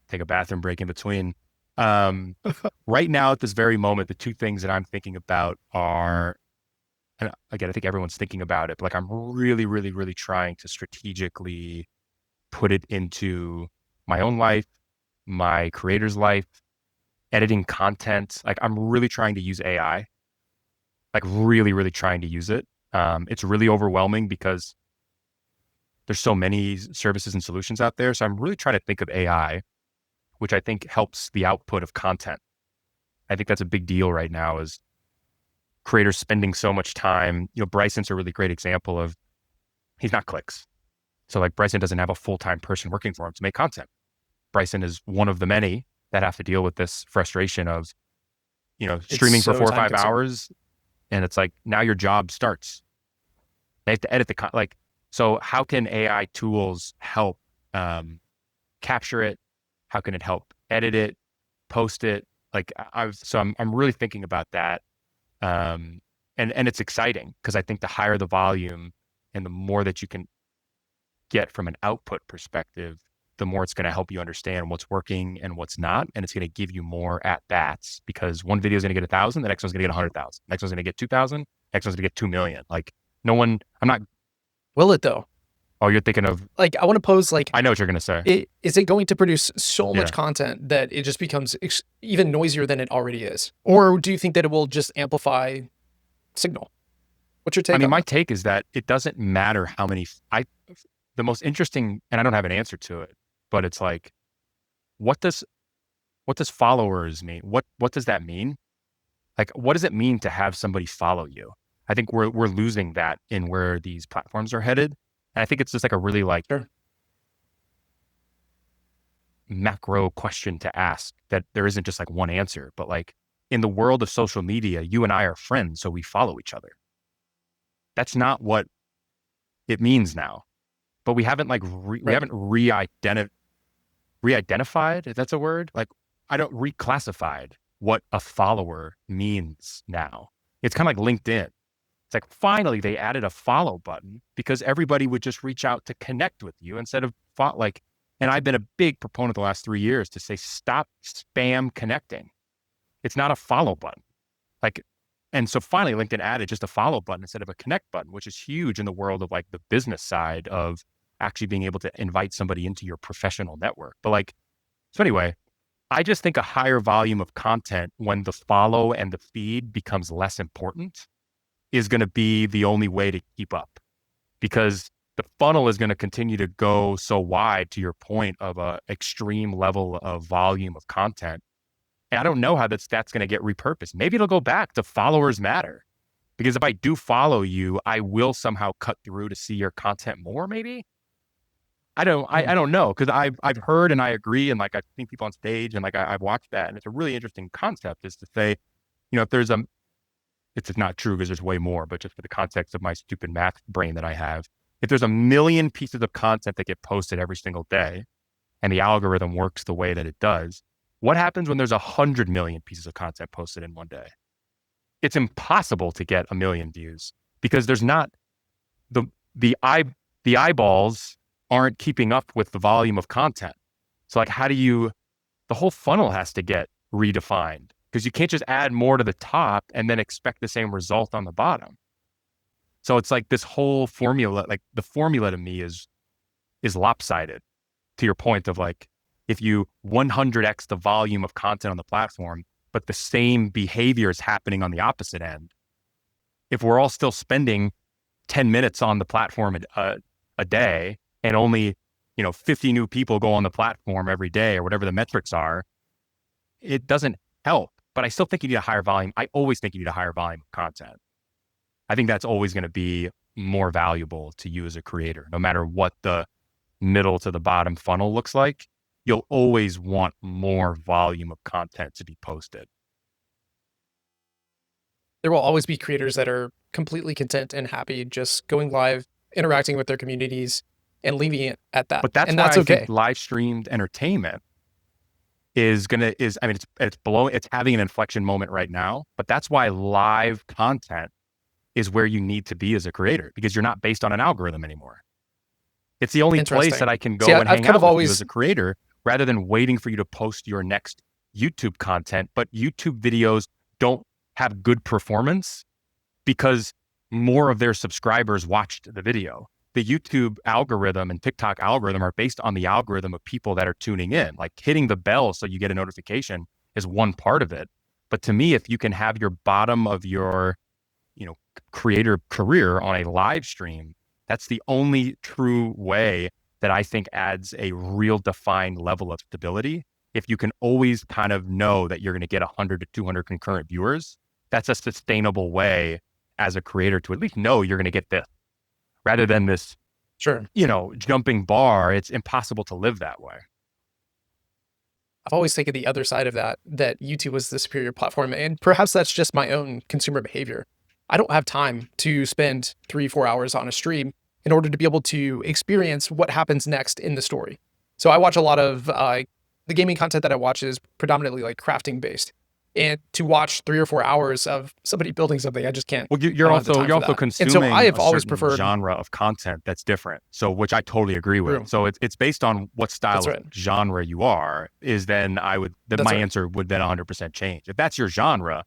[SPEAKER 1] take a bathroom break in between. Right now, at this very moment, the two things that I'm thinking about are, and again, I think everyone's thinking about it, but like I'm really, really, really trying to strategically put it into my own life, my creator's life, editing content. Like I'm really trying to use AI, like really, really trying to use it. It's really overwhelming because there's so many services and solutions out there. So I'm really trying to think of AI, which I think helps the output of content. I think that's a big deal right now, is creators spending so much time. Bryson's a really great example of, he's not clicks. So like Bryson doesn't have a full-time person working for him to make content. Bryson is one of the many that have to deal with this frustration of, streaming for 4 or 5 hours. And it's like, now your job starts. They have to edit so how can AI tools help capture it? How can it help edit it, post it? Like I'm really thinking about that. And it's exciting because I think the higher the volume and the more that you can get from an output perspective, the more it's going to help you understand what's working and what's not. And it's going to give you more at bats, because one video is going to get 1,000, the next one's going to get 100,000, next one's going to get 2,000, next one's going to get 2 million. Like I'm not.
[SPEAKER 2] Will it though?
[SPEAKER 1] Oh, you're thinking of,
[SPEAKER 2] like, I want to pose like,
[SPEAKER 1] I know what you're going to say.
[SPEAKER 2] Is it going to produce so much content that it just becomes even noisier than it already is? Or do you think that it will just amplify signal? What's your take?
[SPEAKER 1] I mean, my take is that it doesn't matter how many, the most interesting, and I don't have an answer to it, but it's like, what does followers mean? What does that mean? Like, what does it mean to have somebody follow you? I think we're losing that in where these platforms are headed. And I think it's just like a really macro question to ask, that there isn't just like one answer, but like in the world of social media, you and I are friends, so we follow each other. That's not what it means now, but we haven't we haven't re-identified, if that's a word, like reclassified what a follower means now. It's kind of like LinkedIn. It's like, finally, they added a follow button because everybody would just reach out to connect with you instead of and I've been a big proponent the last 3 years to say, stop spam connecting. It's not a follow button. And so finally LinkedIn added just a follow button instead of a connect button, which is huge in the world of like the business side of actually being able to invite somebody into your professional network. But like, So anyway, I just think a higher volume of content when the follow and the feed becomes less important is going to be the only way to keep up, because the funnel is going to continue to go so wide, to your point of a extreme level of volume of content. And I don't know how that's going to get repurposed. Maybe it'll go back to followers matter, because if I do follow you, I will somehow cut through to see your content more. Maybe I don't know, because I've heard and I agree, and like I've seen people on stage, and like I've watched that, and it's a really interesting concept, is to say, if there's it's not true because there's way more, but just for the context of my stupid math brain that I have, if there's 1,000,000 pieces of content that get posted every single day, and the algorithm works the way that it does, what happens when there's 100,000,000 pieces of content posted in one day? It's impossible to get 1,000,000 views, because there's not the the eye the eyeballs aren't keeping up with the volume of content. So like, the whole funnel has to get redefined, because you can't just add more to the top and then expect the same result on the bottom. So it's like this whole formula, like the formula to me is lopsided, to your point of like, if you 100x the volume of content on the platform, but the same behavior is happening on the opposite end. If we're all still spending 10 minutes on the platform a day, and only 50 new people go on the platform every day, or whatever the metrics are, it doesn't help. But I still think you need a higher volume. I always think you need a higher volume of content. I think that's always going to be more valuable to you as a creator, no matter what the middle to the bottom funnel looks like. You'll always want more volume of content to be posted.
[SPEAKER 2] There will always be creators that are completely content and happy just going live, interacting with their communities, and leaving it at that.
[SPEAKER 1] But that's
[SPEAKER 2] and
[SPEAKER 1] why
[SPEAKER 2] that's
[SPEAKER 1] I
[SPEAKER 2] okay.
[SPEAKER 1] think live streamed entertainment it's having an inflection moment right now, but that's why live content is where you need to be as a creator, because you're not based on an algorithm anymore. It's the only place that I can go and hang out with you as a creator, rather than waiting for you to post your next YouTube content. But YouTube videos don't have good performance because more of their subscribers watched the video. The YouTube algorithm and TikTok algorithm are based on the algorithm of people that are tuning in. Like, hitting the bell so you get a notification is one part of it. But to me, if you can have your bottom of your, creator career on a live stream, that's the only true way that I think adds a real defined level of stability. If you can always kind of know that you're going to get 100 to 200 concurrent viewers, that's a sustainable way as a creator to at least know you're going to get this, rather than this, jumping bar. It's impossible to live that way.
[SPEAKER 2] I've always taken the other side of that YouTube was the superior platform. And perhaps that's just my own consumer behavior. I don't have time to spend 3-4 hours on a stream in order to be able to experience what happens next in the story. So I watch a lot of the gaming content that I watch is predominantly like crafting based. And to watch 3 or 4 hours of somebody building something, I just can't.
[SPEAKER 1] Well, you're also consuming
[SPEAKER 2] and so I have always
[SPEAKER 1] preferred genre of content that's different. So, which I totally agree with. True. So it's based on what style of genre you are. My answer would then 100% change. If that's your genre,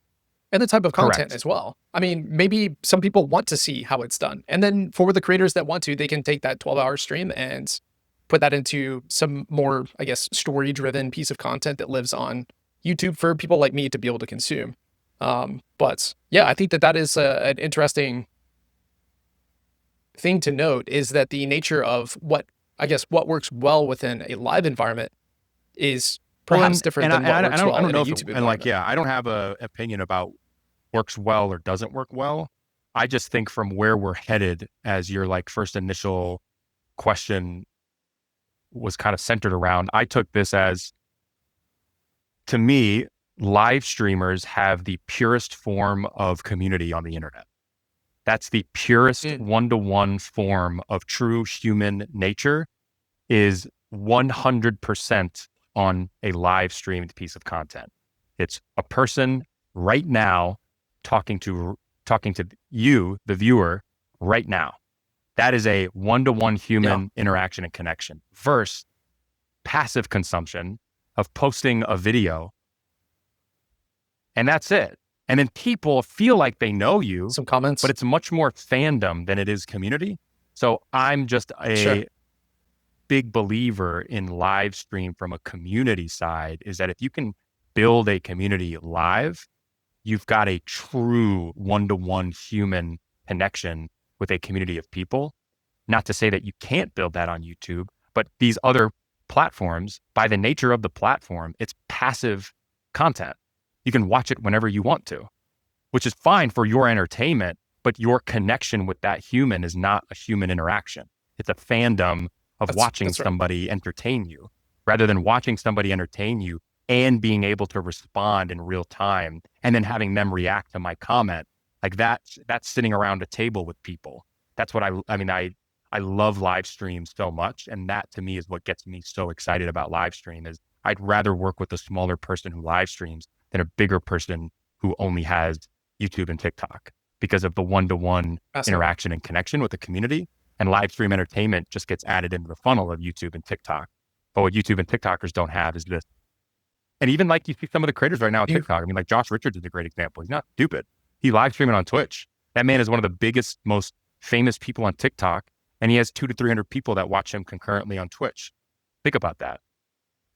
[SPEAKER 2] and the type of content as well. I mean, maybe some people want to see how it's done, and then for the creators that want to, they can take that 12-hour stream and put that into some more, I guess, story-driven piece of content that lives on YouTube for people like me to be able to consume. But yeah, I think that is an interesting thing to note, is that the nature of what works well within a live environment is perhaps different than what works well in a YouTube environment.
[SPEAKER 1] I don't have an opinion about works well or doesn't work well. I just think from where we're headed, as your like first initial question was kind of centered around, I took this as, to me, live streamers have the purest form of community on the internet. That's the purest one-to-one form of true human nature, is 100% on a live streamed piece of content. It's a person right now talking to you, the viewer, right now. That is a one-to-one human interaction and connection, versus passive consumption of posting a video, and that's it. And then people feel like they know you,
[SPEAKER 2] some comments,
[SPEAKER 1] but it's much more fandom than it is community. So I'm just big believer in live stream from a community side is that if you can build a community live, you've got a true one-to-one human connection with a community of people. Not to say that you can't build that on YouTube, but these other platforms, by the nature of the platform, it's passive content. You can watch it whenever you want to, which is fine for your entertainment, but your connection with that human is not a human interaction. It's a fandom of watching
[SPEAKER 2] That's right.
[SPEAKER 1] somebody entertain you, rather than watching somebody entertain you and being able to respond in real time and then having them react to my comment. Like that's sitting around a table with people. That's what I love live streams so much. And that to me is what gets me so excited about live stream is I'd rather work with a smaller person who live streams than a bigger person who only has YouTube and TikTok because of the one-to-one interaction and connection with the community. And live stream entertainment just gets added into the funnel of YouTube and TikTok. But what YouTube and TikTokers don't have is this. And even like you see some of the creators right now on TikTok. I mean, like Josh Richards is a great example. He's not stupid. He live streaming on Twitch. That man is one of the biggest, most famous people on TikTok. And he has 200 to 300 people that watch him concurrently on Twitch. Think about that,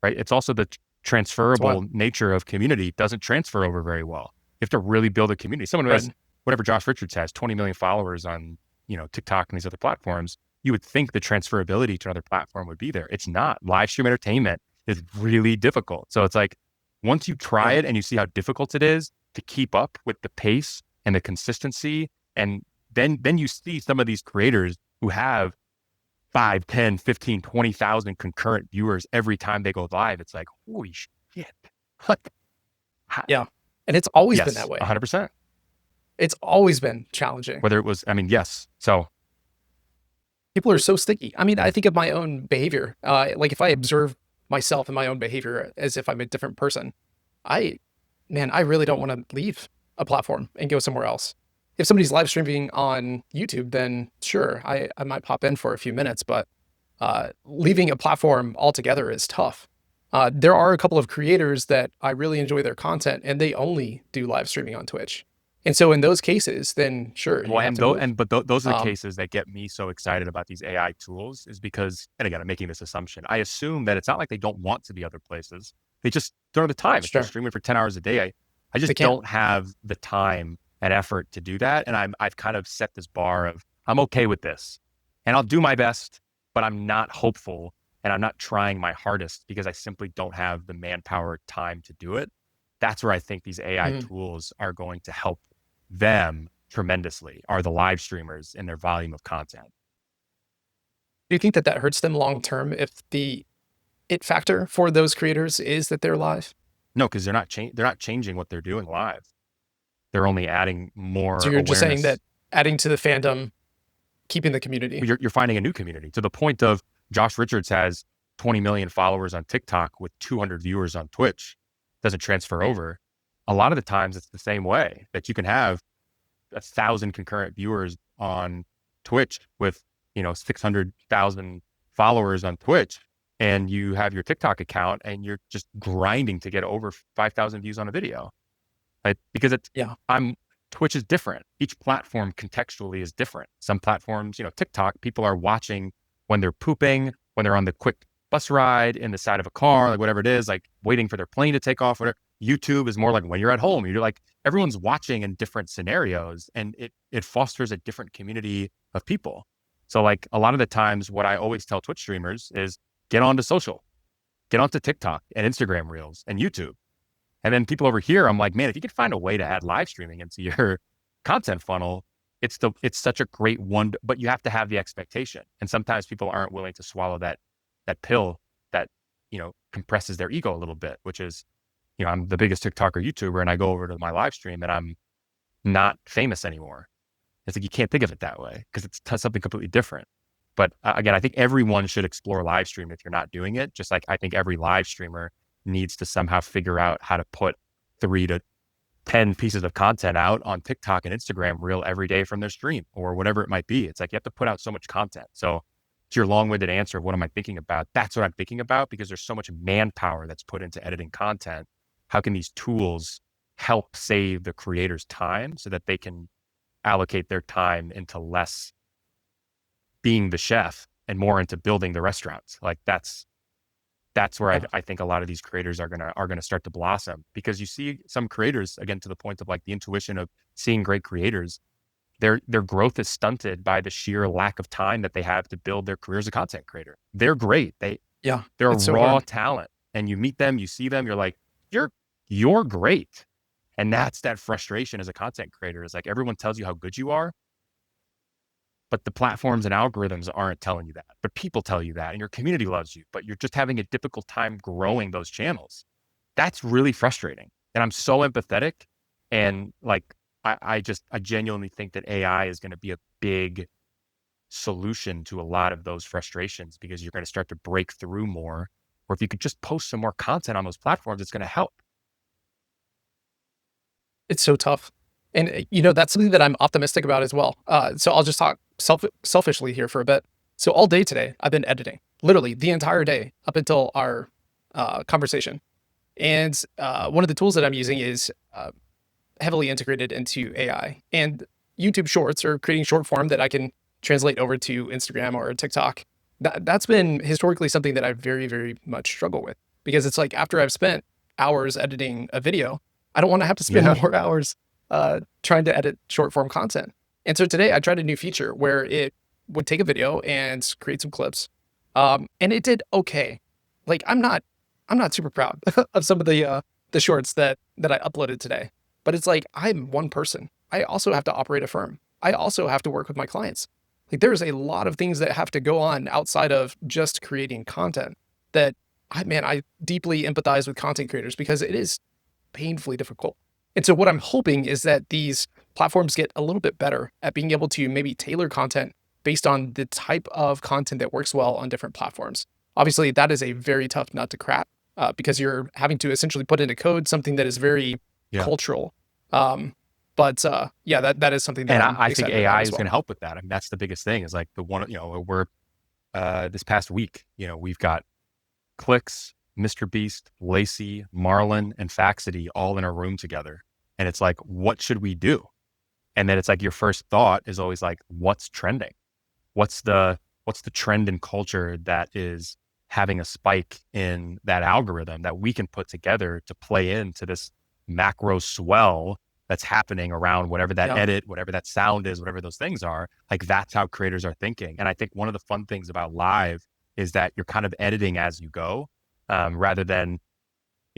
[SPEAKER 1] right? It's also the transferable nature of community doesn't transfer over very well. You have to really build a community. Someone who has whatever Josh Richards has, 20 million followers on, TikTok and these other platforms, you would think the transferability to another platform would be there. It's not. Live stream entertainment is really difficult. So it's like, once you try it and you see how difficult it is to keep up with the pace and the consistency, and then you see some of these creators who have 5, 10, 15, 20,000 concurrent viewers every time they go live. It's like, holy shit.
[SPEAKER 2] Yeah. And it's always been that way.
[SPEAKER 1] 100%.
[SPEAKER 2] It's always been challenging.
[SPEAKER 1] Whether it was, yes. So
[SPEAKER 2] people are so sticky. I mean, I think of my own behavior. Like if I observe myself and my own behavior as if I'm a different person, I really don't want to leave a platform and go somewhere else. If somebody's live streaming on YouTube, then sure, I might pop in for a few minutes, but leaving a platform altogether is tough. There are a couple of creators that I really enjoy their content and they only do live streaming on Twitch. And so in those cases, then sure.
[SPEAKER 1] Well, those are the cases that get me so excited about these AI tools is because, and again, I'm making this assumption. I assume that it's not like they don't want to be other places. They just don't have the time. If they're streaming for 10 hours a day, I just don't have the time and effort to do that. And I've kind of set this bar of, I'm okay with this and I'll do my best, but I'm not hopeful and I'm not trying my hardest because I simply don't have the manpower time to do it. That's where I think these AI tools are going to help them tremendously, are the live streamers in their volume of content.
[SPEAKER 2] Do you think that hurts them long term if the it factor for those creators is that they're live?
[SPEAKER 1] No, because they're not changing what they're doing live. They're only adding more.
[SPEAKER 2] So you're just saying that adding to the fandom, keeping the community.
[SPEAKER 1] You're finding a new community to the point of Josh Richards has 20 million followers on TikTok with 200 viewers on Twitch. Doesn't transfer over. A lot of the times it's the same way that you can have 1,000 concurrent viewers on Twitch with, 600,000 followers on Twitch, and you have your TikTok account and you're just grinding to get over 5,000 views on a video. Right? Because Twitch is different. Each platform contextually is different. Some platforms, TikTok, people are watching when they're pooping, when they're on the quick bus ride in the side of a car, like whatever it is, like waiting for their plane to take off, whatever. YouTube is more like when you're at home, you're like, everyone's watching in different scenarios and it fosters a different community of people. So like a lot of the times what I always tell Twitch streamers is get onto social, get onto TikTok and Instagram Reels and YouTube. And then people over here, I'm like, man, if you could find a way to add live streaming into your content funnel, it's such a great one, but you have to have the expectation. And sometimes people aren't willing to swallow that pill that, compresses their ego a little bit, which is, I'm the biggest TikToker YouTuber and I go over to my live stream and I'm not famous anymore. It's like, you can't think of it that way because it's something completely different. But again, I think everyone should explore live stream if you're not doing it. Just like I think every live streamer needs to somehow figure out how to put 3 to 10 pieces of content out on TikTok and Instagram Reel every day from their stream or whatever it might be. It's like, you have to put out so much content. So to your long-winded answer of what am I thinking about? That's what I'm thinking about because there's so much manpower that's put into editing content. How can these tools help save the creators time so that they can allocate their time into less being the chef and more into building the restaurants. Like that's where
[SPEAKER 2] Yeah.
[SPEAKER 1] I think a lot of these creators are gonna start to blossom, because you see some creators, again, to the point of like the intuition of seeing great creators, their growth is stunted by the sheer lack of time that they have to build their career as a content creator. They're great.
[SPEAKER 2] Yeah.
[SPEAKER 1] They're a
[SPEAKER 2] It's so
[SPEAKER 1] raw
[SPEAKER 2] hard.
[SPEAKER 1] talent, and you meet them, you see them, you're like, you're great. And that's that frustration as a content creator, is like everyone tells you how good you are, but the platforms and algorithms aren't telling you that. But people tell you that, and your community loves you, but you're just having a difficult time growing those channels. That's really frustrating. And I'm so empathetic. And like, I genuinely think that AI is going to be a big solution to a lot of those frustrations, because you're going to start to break through more. Or if you could just post some more content on those platforms, it's going to help.
[SPEAKER 2] It's so tough. And that's something that I'm optimistic about as well. So I'll just talk selfishly here for a bit. So all day today, I've been editing, literally the entire day up until our conversation. And one of the tools that I'm using is heavily integrated into AI. And YouTube Shorts, or creating short form that I can translate over to Instagram or TikTok. That's been historically something that I very, very much struggle with, because it's like after I've spent hours editing a video, I don't want to have to spend
[SPEAKER 1] Yeah.
[SPEAKER 2] more hours trying to edit short form content. And so today I tried a new feature where it would take a video and create some clips, and it did okay. Like I'm not super proud of some of the shorts that I uploaded today, but it's like I'm one person. I also have to operate a firm. I also have to work with my clients. Like there's a lot of things that have to go on outside of just creating content that I deeply empathize with content creators, because it is painfully difficult. And so what I'm hoping is that these platforms get a little bit better at being able to maybe tailor content based on the type of content that works well on different platforms. Obviously, that is a very tough nut to crack, because you're having to essentially put into code something that is very
[SPEAKER 1] Yeah.
[SPEAKER 2] cultural. But yeah, that is something that
[SPEAKER 1] And
[SPEAKER 2] I'm
[SPEAKER 1] I think
[SPEAKER 2] excited about
[SPEAKER 1] AI
[SPEAKER 2] as
[SPEAKER 1] is
[SPEAKER 2] well.
[SPEAKER 1] going to help with that. I mean, that's the biggest thing, is like the one, we're this past week, we've got Clicks, Mr. Beast, Lacey, Marlon, and Faxity all in a room together. And it's like, what should we do? And then it's like your first thought is always like, what's trending? What's the trend in culture that is having a spike in that algorithm that we can put together to play into this macro swell that's happening around whatever that
[SPEAKER 2] Yeah,
[SPEAKER 1] edit, whatever that sound is, whatever those things are. Like that's how creators are thinking. And I think one of the fun things about live is that you're kind of editing as you go, rather than,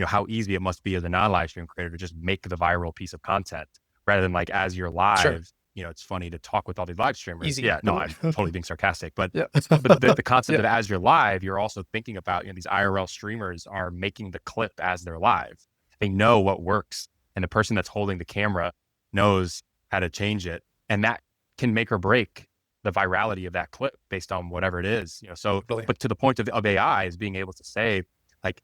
[SPEAKER 1] how easy it must be as a non-live stream creator to just make the viral piece of content, rather than like as you're
[SPEAKER 2] sure.
[SPEAKER 1] live, it's funny to talk with all these live streamers.
[SPEAKER 2] Easy.
[SPEAKER 1] Yeah, no, I'm totally being sarcastic, but
[SPEAKER 2] Yeah.
[SPEAKER 1] the concept
[SPEAKER 2] Yeah.
[SPEAKER 1] of as you're live, you're also thinking about, these IRL streamers are making the clip as they're live. They know what works, and the person that's holding the camera knows how to change it, and that can make or break the virality of that clip based on whatever it is. So,
[SPEAKER 2] Really.
[SPEAKER 1] but to the point of AI is being able to say, like,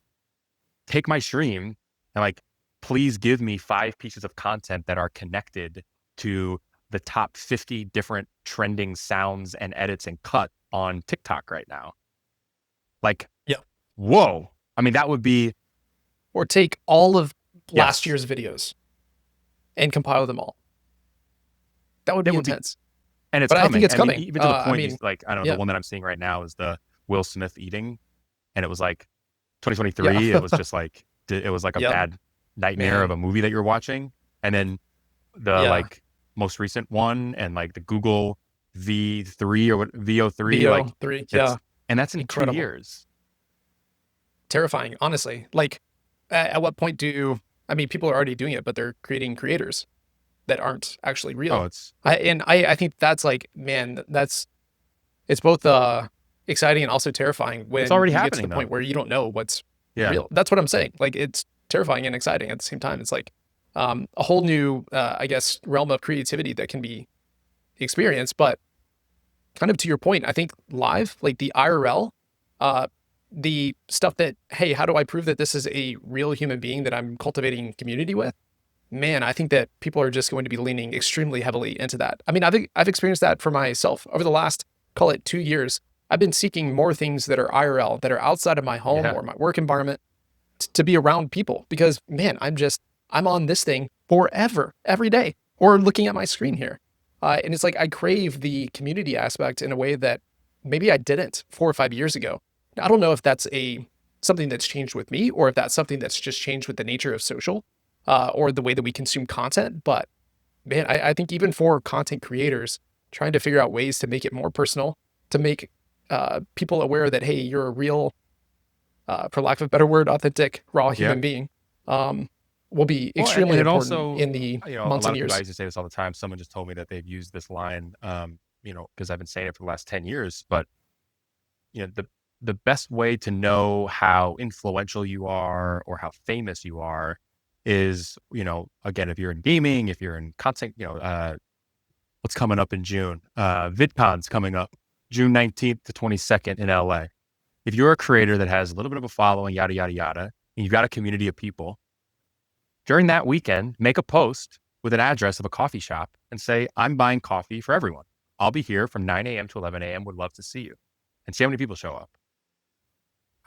[SPEAKER 1] take my stream and like, please give me 5 pieces of content that are connected to the top 50 different trending sounds and edits and cut on TikTok right now. Like,
[SPEAKER 2] Yeah.
[SPEAKER 1] whoa. I mean, that would be,
[SPEAKER 2] Or take all of last
[SPEAKER 1] yes,
[SPEAKER 2] year's videos and compile them all. That would
[SPEAKER 1] it
[SPEAKER 2] be
[SPEAKER 1] would be,
[SPEAKER 2] intense.
[SPEAKER 1] and it's
[SPEAKER 2] But I think
[SPEAKER 1] coming.
[SPEAKER 2] it's
[SPEAKER 1] I mean,
[SPEAKER 2] coming.
[SPEAKER 1] even to the
[SPEAKER 2] I
[SPEAKER 1] point,
[SPEAKER 2] mean,
[SPEAKER 1] like, I don't know, the
[SPEAKER 2] yeah,
[SPEAKER 1] one that I'm seeing right now is the Will Smith eating. And it was like
[SPEAKER 2] yeah,
[SPEAKER 1] 2023. It was just like, it was like a
[SPEAKER 2] yep,
[SPEAKER 1] bad nightmare of
[SPEAKER 2] man,
[SPEAKER 1] a movie that you're watching. And then the
[SPEAKER 2] yeah.
[SPEAKER 1] like most recent one, and like the Google V3 or what, VO3, like
[SPEAKER 2] VO3,
[SPEAKER 1] it's,
[SPEAKER 2] yeah,
[SPEAKER 1] and that's in 2
[SPEAKER 2] incredible,
[SPEAKER 1] years.
[SPEAKER 2] terrifying. Honestly, like, at what point people are already doing it, but they're creating creators that aren't actually
[SPEAKER 1] Oh,
[SPEAKER 2] real.
[SPEAKER 1] it's,
[SPEAKER 2] I think that's like, man, it's both exciting and also terrifying
[SPEAKER 1] it's
[SPEAKER 2] when
[SPEAKER 1] already
[SPEAKER 2] you get to the
[SPEAKER 1] happening though.
[SPEAKER 2] point where you don't know what's
[SPEAKER 1] Yeah.
[SPEAKER 2] real. That's what I'm saying. Like it's terrifying and exciting at the same time. It's like a whole new, I guess, realm of creativity that can be experienced. But kind of to your point, I think live, like the IRL, uh, the stuff that, hey, how do I prove that this is a real human being that I'm cultivating community with? Man, I think that people are just going to be leaning extremely heavily into that. I mean, I've experienced that for myself over the last, call it 2 years. I've been seeking more things that are IRL, that are outside of my home
[SPEAKER 1] Yeah.
[SPEAKER 2] or my work environment, to be around people, because man, I'm on this thing forever, every day, or looking at my screen here. And it's like I crave the community aspect in a way that maybe I didn't 4 or 5 years ago. Now, I don't know if that's something that's changed with me, or if that's something that's just changed with the nature of social, or the way that we consume content. But man, I think even for content creators, trying to figure out ways to make it more personal, to make people aware that, hey, you're a real, for lack of a better word, authentic, raw
[SPEAKER 1] Yeah.
[SPEAKER 2] human being, um, will be
[SPEAKER 1] Well, and
[SPEAKER 2] extremely
[SPEAKER 1] it
[SPEAKER 2] important
[SPEAKER 1] also,
[SPEAKER 2] in the
[SPEAKER 1] a
[SPEAKER 2] months
[SPEAKER 1] lot
[SPEAKER 2] and
[SPEAKER 1] of people, I
[SPEAKER 2] years.
[SPEAKER 1] used to say this all the time. Someone just told me that they've used this line, because I've been saying it for the last 10 years, but the best way to know how influential you are or how famous you are is, again, if you're in gaming, if you're in content, what's coming up in June, VidCon's coming up June 19th to 22nd in LA. If you're a creator that has a little bit of a following, yada, yada, yada, and you've got a community of people, during that weekend, make a post with an address of a coffee shop and say, I'm buying coffee for everyone. I'll be here from 9 a.m. to 11 a.m. Would love to see you. And see how many people show up.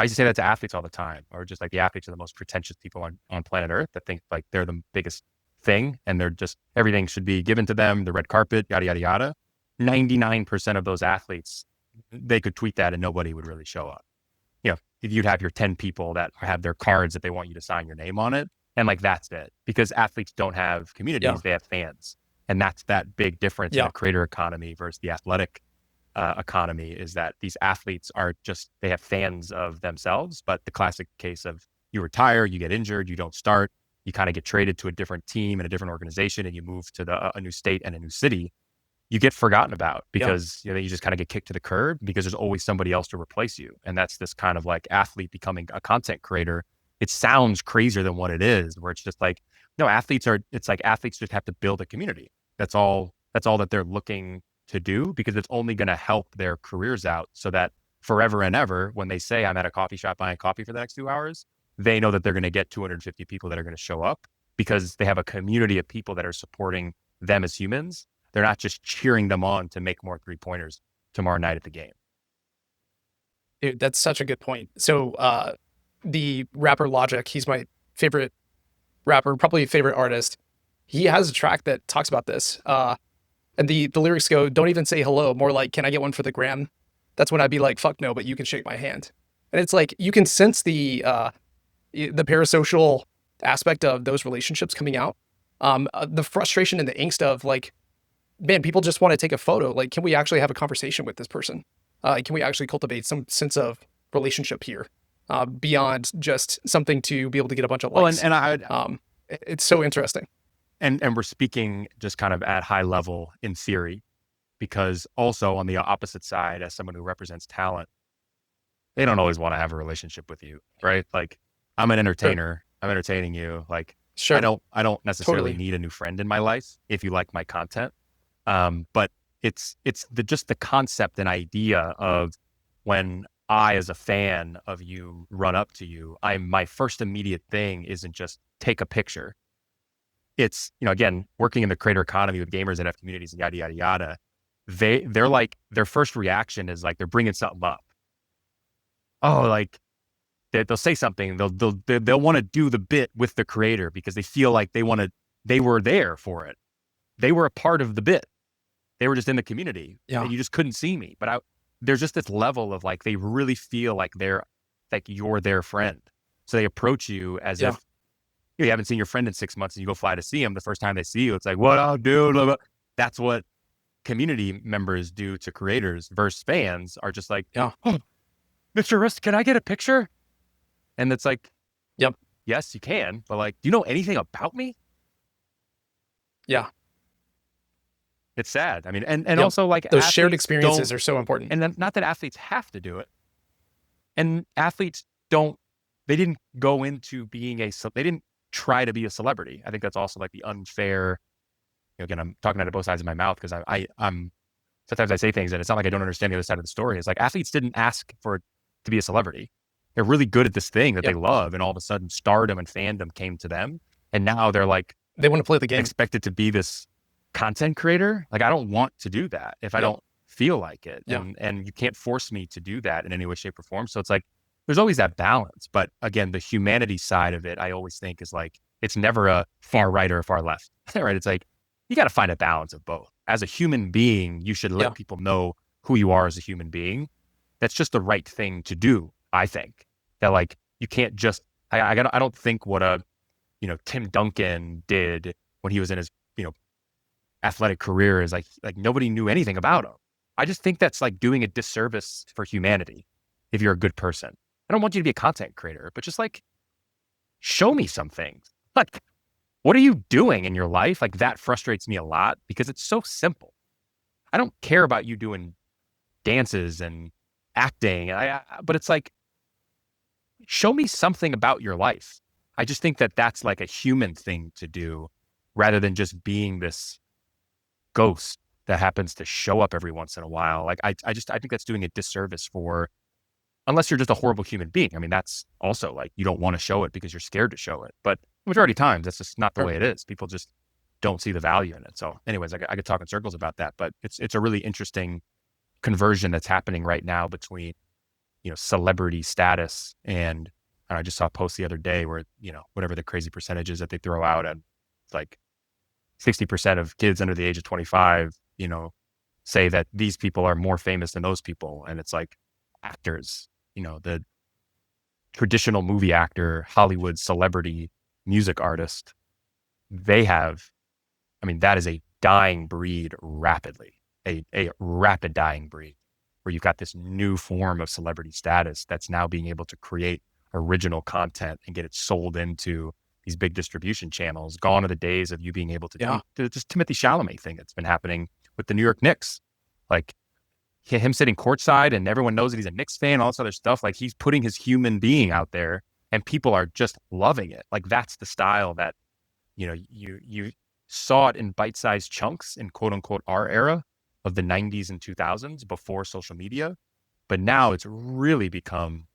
[SPEAKER 1] I used to say that to athletes all the time, or just like the athletes are the most pretentious people on planet Earth that think like they're the biggest thing and they're just, everything should be given to them, the red carpet, yada, yada, yada. 99% of those athletes, they could tweet that and nobody would really show up. If you'd have your 10 people that have their cards that they want you to sign your name on it. And like, that's it, because athletes don't have
[SPEAKER 2] Yeah.
[SPEAKER 1] communities, they have fans. And that's that big difference in
[SPEAKER 2] Yeah.
[SPEAKER 1] a creator economy versus the athletic economy, is that these athletes are just, they have fans of themselves. But the classic case of you retire, you get injured, you don't start, you kind of get traded to a different team and a different organization, and you move to a new state and a new city, you get forgotten about
[SPEAKER 2] Yeah.
[SPEAKER 1] because you just kind of get kicked to the curb because there's always somebody else to replace you. And that's this kind of like athlete becoming a content creator. It sounds crazier than what it is, where it's just like, no, it's like athletes just have to build a community. That's all that they're looking to do, because it's only going to help their careers out, so that forever and ever, when they say I'm at a coffee shop buying coffee for the next 2 hours, they know that they're going to get 250 people that are going to show up because they have a community of people that are supporting them as humans. They're not just cheering them on to make more 3-pointers tomorrow night at the game.
[SPEAKER 2] Dude, that's such a good point. So, the rapper Logic, he's my favorite rapper, probably favorite artist. He has a track that talks about this. And the lyrics go, "Don't even say hello, more like, can I get one for the gram?" That's when I'd be like, "Fuck no, but you can shake my hand." And it's like you can sense the parasocial aspect of those relationships coming out. The frustration and the angst of like, man, people just want to take a photo. Like, can we actually have a conversation with this person? Can we actually cultivate some sense of relationship here, beyond just something to be able to get a bunch of
[SPEAKER 1] Well,
[SPEAKER 2] likes? It's so interesting.
[SPEAKER 1] and we're speaking just kind of at high level in theory, because also on the opposite side, as someone who represents talent, they don't always want to have a relationship with you, right? Like, I'm an
[SPEAKER 2] Sure.
[SPEAKER 1] entertainer, I'm entertaining you. Like, I
[SPEAKER 2] Sure.
[SPEAKER 1] don't necessarily
[SPEAKER 2] Totally.
[SPEAKER 1] need a new friend in my life if you like my content. But it's just the concept and idea of, when I, as a fan of you, run up to you, my first immediate thing isn't just take a picture. It's, again, working in the creator economy with gamers that have communities and yada, yada, yada. They're like, their first reaction is like, they're bringing something up. Oh, like they'll say something. They'll want to do the bit with the creator because they feel like they were there for it. They were a part of the bit. They were just in the community
[SPEAKER 2] Yeah.
[SPEAKER 1] and you just couldn't see me. But there's just this level of like, they really feel like you're their friend. So they approach you as
[SPEAKER 2] Yeah.
[SPEAKER 1] if you haven't seen your friend in 6 months and you go fly to see him. The first time they see you, it's like, what up, dude? Blah, blah. That's what community members do to creators, versus fans are just like,
[SPEAKER 2] Yeah.
[SPEAKER 1] oh, Mr. Rust, can I get a picture? And it's like,
[SPEAKER 2] Yep.
[SPEAKER 1] yes, you can. But like, do you know anything about me?
[SPEAKER 2] Yeah.
[SPEAKER 1] It's sad. I mean, and
[SPEAKER 2] Yep.
[SPEAKER 1] also like
[SPEAKER 2] Those shared
[SPEAKER 1] athletes
[SPEAKER 2] experiences
[SPEAKER 1] don't,
[SPEAKER 2] are so important.
[SPEAKER 1] and then not that athletes have to do it. And athletes don't, they didn't go into being they didn't try to be a celebrity. I think that's also like the unfair, again, I'm talking out of both sides of my mouth because I'm, sometimes I say things and it's not like I don't understand the other side of the story. It's like, athletes didn't ask to be a celebrity. They're really good at this thing that they
[SPEAKER 2] Yep.
[SPEAKER 1] love. And all of a sudden stardom and fandom came to them. And now they're like
[SPEAKER 2] They want to play the game.
[SPEAKER 1] expected to be this content creator. Like, I don't want to do that if I
[SPEAKER 2] Yep.
[SPEAKER 1] don't feel like it.
[SPEAKER 2] Yeah.
[SPEAKER 1] And you can't force me to do that in any way, shape, or form. So it's like, there's always that balance. But again, the humanity side of it, I always think is like, it's never a far right or a far left, right? It's like, you got to find a balance of both. As a human being, you should let
[SPEAKER 2] Yeah.
[SPEAKER 1] people know who you are as a human being. that's just the right thing to do. I think that like you can't just I don't think what a Tim Duncan did when he was in his athletic career is like nobody knew anything about him. I just think that's like doing a disservice for humanity if you're a good person. I don't want you to be a content creator, but just like show me some things. Like, what are you doing in your life? Like that frustrates me a lot because it's so simple. I don't care about you doing dances and acting, but it's like, show me something about your life. I just think that that's like a human thing to do rather than just being this ghost that happens to show up every once in a while. Like I think that's doing a disservice for, unless you're just a horrible human being. I mean, that's also like, you don't want to show it because you're scared to show it. But majority of times, that's just not the way it is. People just don't see the value in it. So anyways, I could talk in circles about that, but it's a really interesting conversion that's happening right now between, celebrity status and I just saw a post the other day where, whatever the crazy percentages that they throw out, and it's like 60% of kids under the age of 25, say that these people are more famous than those people. And it's like actors, the traditional movie actor, Hollywood celebrity, music artist, they have, that is a dying breed rapidly, a rapid dying breed, where you've got this new form of celebrity status that's now being able to create original content and get it sold into these big distribution channels. Gone are the days of you being able to do this Timothy Chalamet thing that's been happening with the New York Knicks. Like him sitting courtside and everyone knows that he's a Knicks fan, all this other stuff. Like he's putting his human being out there and people are just loving it. Like that's the style that, you saw it in bite-sized chunks in quote unquote our era of the 90s and 2000s before social media. But now it's really become,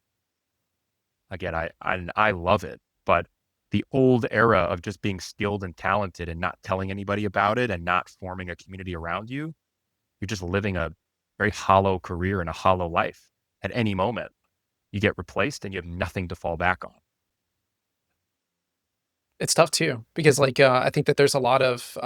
[SPEAKER 1] again, I love it, but the old era of just being skilled and talented and not telling anybody about it and not forming a community around you, you're just living a very hollow career and a hollow life. At any moment, you get replaced and you have nothing to fall back on.
[SPEAKER 2] It's tough too, because like, I think that there's a lot of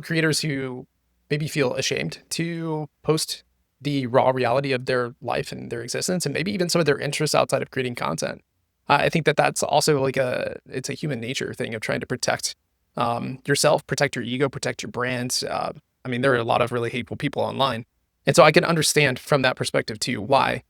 [SPEAKER 2] creators who maybe feel ashamed to post the raw reality of their life and their existence, and maybe even some of their interests outside of creating content. I think that that's also like it's a human nature thing of trying to protect yourself, protect your ego, protect your brand. There are a lot of really hateful people online. And so I can understand from that perspective too, why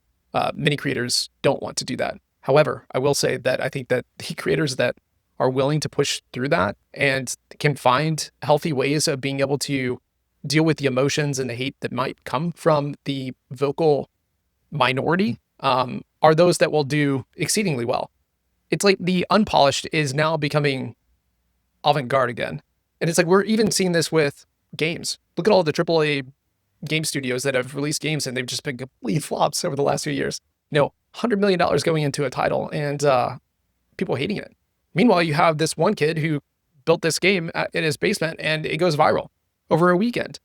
[SPEAKER 2] many creators don't want to do that. However, I will say that I think that the creators that are willing to push through that and can find healthy ways of being able to deal with the emotions and the hate that might come from the vocal minority are those that will do exceedingly well. It's like the unpolished is now becoming avant-garde again. And it's like, we're even seeing this with games. Look at all the AAA game studios that have released games and they've just been complete flops over the last few years. $100 million going into a title and people hating it. Meanwhile, you have this one kid who built this game in his basement and it goes viral over a weekend.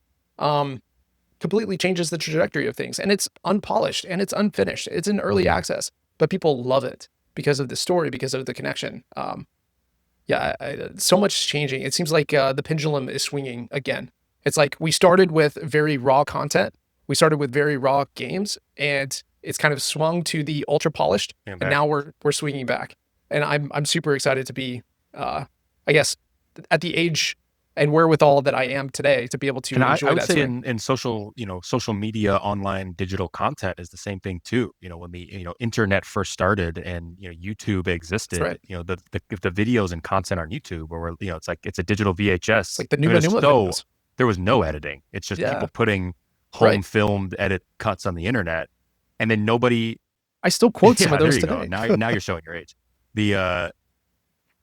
[SPEAKER 2] Completely changes the trajectory of things. And it's unpolished and it's unfinished. It's in early access, but people love it because of the story, because of the connection. So much changing. It seems like the pendulum is swinging again. It's like we started with very raw content. We started with very raw games and it's kind of swung to the ultra polished and now we're swinging back. And I'm super excited to be, I guess, at the age and wherewithal that I am today to be able to enjoy
[SPEAKER 1] I would
[SPEAKER 2] that
[SPEAKER 1] say
[SPEAKER 2] swing.
[SPEAKER 1] in social, social media, online digital content is the same thing too. When the internet first started and YouTube existed,
[SPEAKER 2] That's right.
[SPEAKER 1] The videos and content on YouTube, or it's like it's a digital VHS.
[SPEAKER 2] It's like the Numa videos.
[SPEAKER 1] There was no editing. It's just people putting home filmed edit cuts on the internet, and then nobody.
[SPEAKER 2] I still quote some of those today.
[SPEAKER 1] Now you're showing your age.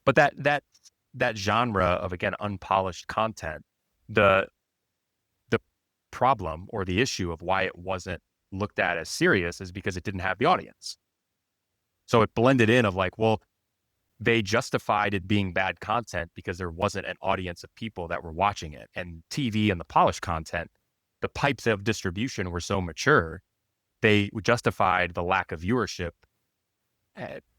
[SPEAKER 1] But that genre of, again, unpolished content, the problem or the issue of why it wasn't looked at as serious is because it didn't have the audience. So it blended in of like, well, they justified it being bad content because there wasn't an audience of people that were watching it. And TV and the polished content, the pipes of distribution were so mature, they justified the lack of viewership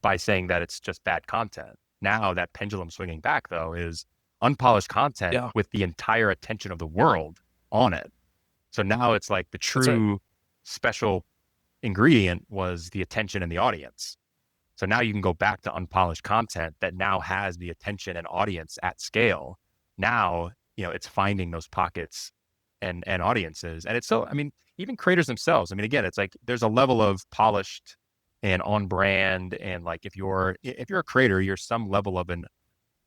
[SPEAKER 1] by saying that it's just bad content. Now that pendulum swinging back, though, is unpolished content with the entire attention of the world on it. So now it's like the true special ingredient was the attention and the audience. So now you can go back to unpolished content that now has the attention and audience at scale. Now, it's finding those pockets and audiences. And it's so, I mean, even creators themselves, I mean, again, it's like there's a level of polished and on brand. And like, if you're a creator, you're some level of an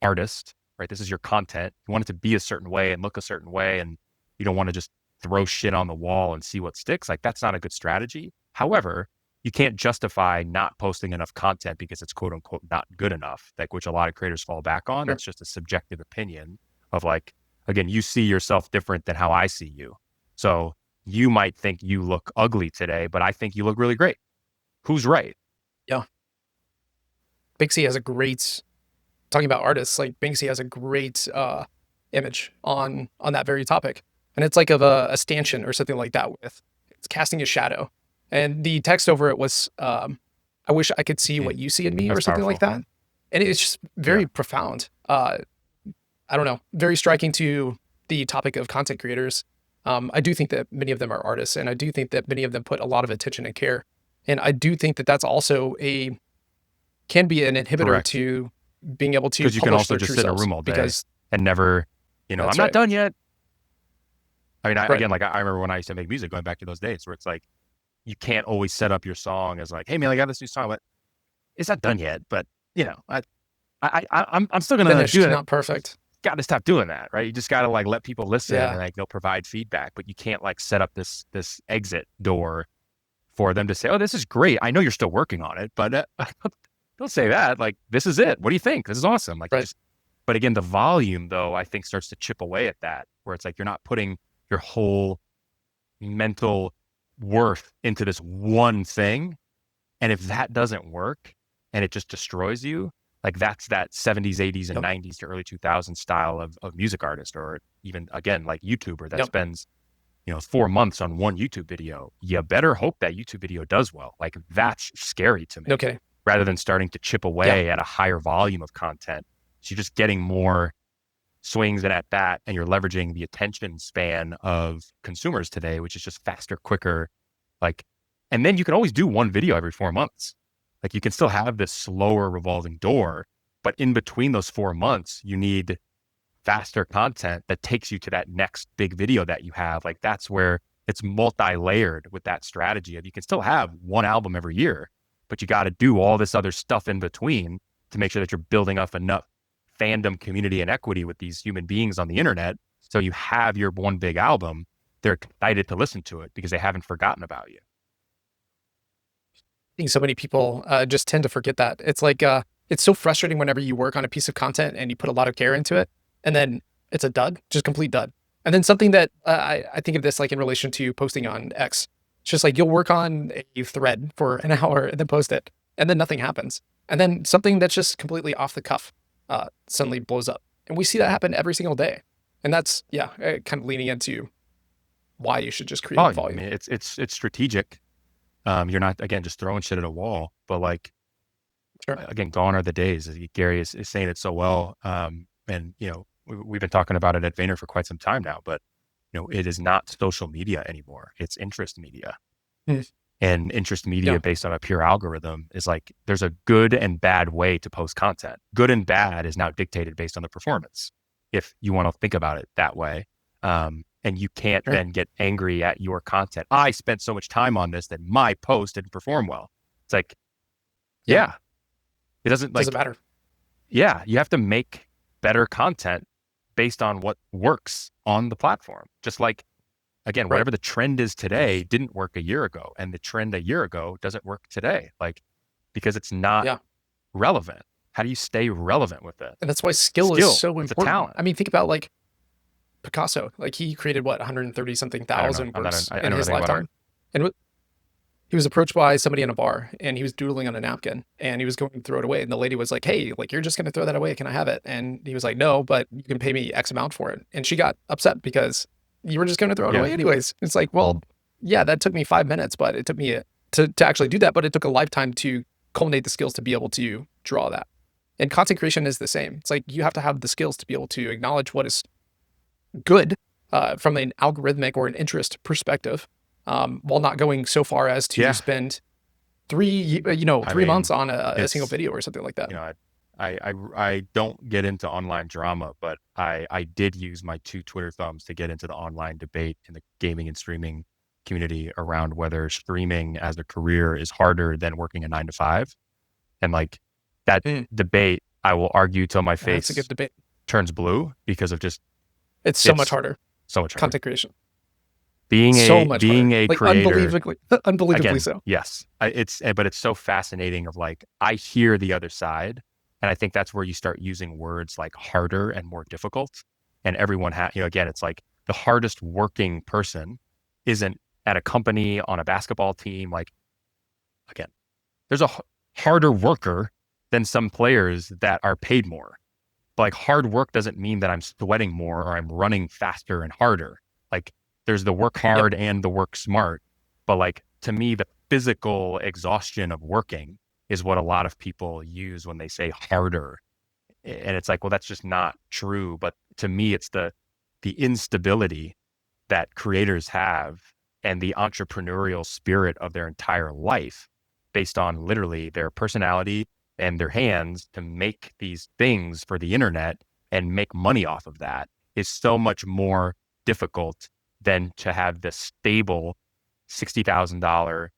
[SPEAKER 1] artist, right? This is your content. You want it to be a certain way and look a certain way. And you don't want to just throw shit on the wall and see what sticks. Like, that's not a good strategy. However, you can't justify not posting enough content because it's quote unquote not good enough, like, which a lot of creators fall back on.
[SPEAKER 2] Sure.
[SPEAKER 1] That's just a subjective opinion of like, again, you see yourself different than how I see you. So you might think you look ugly today, but I think you look really great. Who's right?
[SPEAKER 2] Yeah. Banksy has a great, talking about artists, like Banksy has a great image on that very topic. And it's like of a stanchion or something like that with, it's casting a shadow. And the text over it was, I wish I could see what you see in me, or something like that. And it's just very profound. I don't know, very striking to the topic of content creators. I do think that many of them are artists, and I do think that many of them put a lot of attention and care. And I do think that that's also can be an inhibitor
[SPEAKER 1] Correct.
[SPEAKER 2] to being able to,
[SPEAKER 1] because you can also just sit in a room all day and never, I'm not done yet. I mean, again, like I remember when I used to make music, going back to those days where it's like, you can't always set up your song as like, hey man, I got this new song, but it's not done yet. But I'm still gonna do it.
[SPEAKER 2] Not perfect.
[SPEAKER 1] Got to stop doing that, right? You just got to like let people listen and like they'll provide feedback, but you can't like set up this exit door for them to say, oh, this is great. I know you're still working on it, but don't say that. Like, this is it. What do you think? This is awesome. Like, but again, the volume though, I think starts to chip away at that, where it's like, you're not putting your whole mental worth into this one thing. And if that doesn't work and it just destroys you, like that's that 70s, 80s, and 90s to early 2000s style of music artist, or even again, like YouTuber that spends, 4 months on one YouTube video. You better hope that YouTube video does well. Like, that's scary to me.
[SPEAKER 2] Okay.
[SPEAKER 1] Rather than starting to chip away at a higher volume of content. So you're just getting more swings and at bat, and you're leveraging the attention span of consumers today, which is just faster, quicker. Like, and then you can always do one video every 4 months. Like, you can still have this slower revolving door, but in between those 4 months, you need faster content that takes you to that next big video that you have. Like, that's where it's multi-layered with that strategy of, you can still have one album every year, but you got to do all this other stuff in between to make sure that you're building up enough fandom, community, and equity with these human beings on the internet. So you have your one big album, they're excited to listen to it because they haven't forgotten about you.
[SPEAKER 2] I think so many people just tend to forget that. It's like, it's so frustrating whenever you work on a piece of content and you put a lot of care into it, and then it's a dud, just complete dud. And then something that I think of this like in relation to posting on X. It's just like, you'll work on a thread for an hour and then post it, and then nothing happens. And then something that's just completely off the cuff suddenly blows up. And we see that happen every single day. And that's, kind of leaning into why you should just create volume.
[SPEAKER 1] I mean, it's strategic. You're not, again, just throwing shit at a wall, but like, again, gone are the days. Gary is saying it so well. And, we've been talking about it at Vayner for quite some time now, but, it is not social media anymore. It's interest media. And interest media based on a pure algorithm is like, there's a good and bad way to post content. Good and bad is now dictated based on the performance, if you want to think about it that way. And you can't then get angry at your content. I spent so much time on this that my post didn't perform well. It's like, it doesn't
[SPEAKER 2] matter.
[SPEAKER 1] Yeah, you have to make better content based on what works on the platform. Just like, again, whatever the trend is today didn't work a year ago, and the trend a year ago doesn't work today. Like, because it's not relevant. How do you stay relevant with it?
[SPEAKER 2] And that's why skill is so important.
[SPEAKER 1] It's a talent.
[SPEAKER 2] I mean, think about like Picasso. Like, he created 130 something thousand works in his lifetime. And he was approached by somebody in a bar, and he was doodling on a napkin, and he was going to throw it away. And the lady was like, hey, like, you're just going to throw that away. Can I have it? And he was like, no, but you can pay me X amount for it. And she got upset because you were just going to throw it away anyways. It's like, well, that took me 5 minutes, but it took me to actually do that. But it took a lifetime to culminate the skills to be able to draw that. And content creation is the same. It's like, you have to have the skills to be able to acknowledge what is good from an algorithmic or an interest perspective, while not going so far as to
[SPEAKER 1] Yeah.
[SPEAKER 2] spend 3
[SPEAKER 1] I
[SPEAKER 2] 3 months
[SPEAKER 1] mean,
[SPEAKER 2] on a single
[SPEAKER 1] it's,
[SPEAKER 2] video or something like that.
[SPEAKER 1] you know, I don't get into online drama, but I did use my two Twitter thumbs to get into the online debate in the gaming and streaming community around whether streaming as a career is harder than working a 9 to 5. And like that
[SPEAKER 2] Mm,
[SPEAKER 1] debate, I will argue till my
[SPEAKER 2] that's a good
[SPEAKER 1] face
[SPEAKER 2] debate.
[SPEAKER 1] turns blue because of just,
[SPEAKER 2] It's so much
[SPEAKER 1] it's
[SPEAKER 2] harder.
[SPEAKER 1] so much harder.
[SPEAKER 2] Content creation.
[SPEAKER 1] Being
[SPEAKER 2] So
[SPEAKER 1] a
[SPEAKER 2] much harder.
[SPEAKER 1] being a
[SPEAKER 2] Like
[SPEAKER 1] creator,
[SPEAKER 2] unbelievably
[SPEAKER 1] again,
[SPEAKER 2] so.
[SPEAKER 1] yes, but it's so fascinating of like, I hear the other side. And I think that's where you start using words like harder and more difficult. And everyone again, it's like the hardest working person isn't at a company on a basketball team. Like, again, there's a harder worker than some players that are paid more. But like hard work doesn't mean that I'm sweating more or I'm running faster and harder. Like there's the work
[SPEAKER 2] Yep.
[SPEAKER 1] hard and the work smart. But like to me, the physical exhaustion of working is what a lot of people use when they say harder. And it's like, well, that's just not true. But to me, it's the instability that creators have and the entrepreneurial spirit of their entire life based on literally their personality and their hands to make these things for the internet and make money off of that is so much more difficult than to have this stable $60,000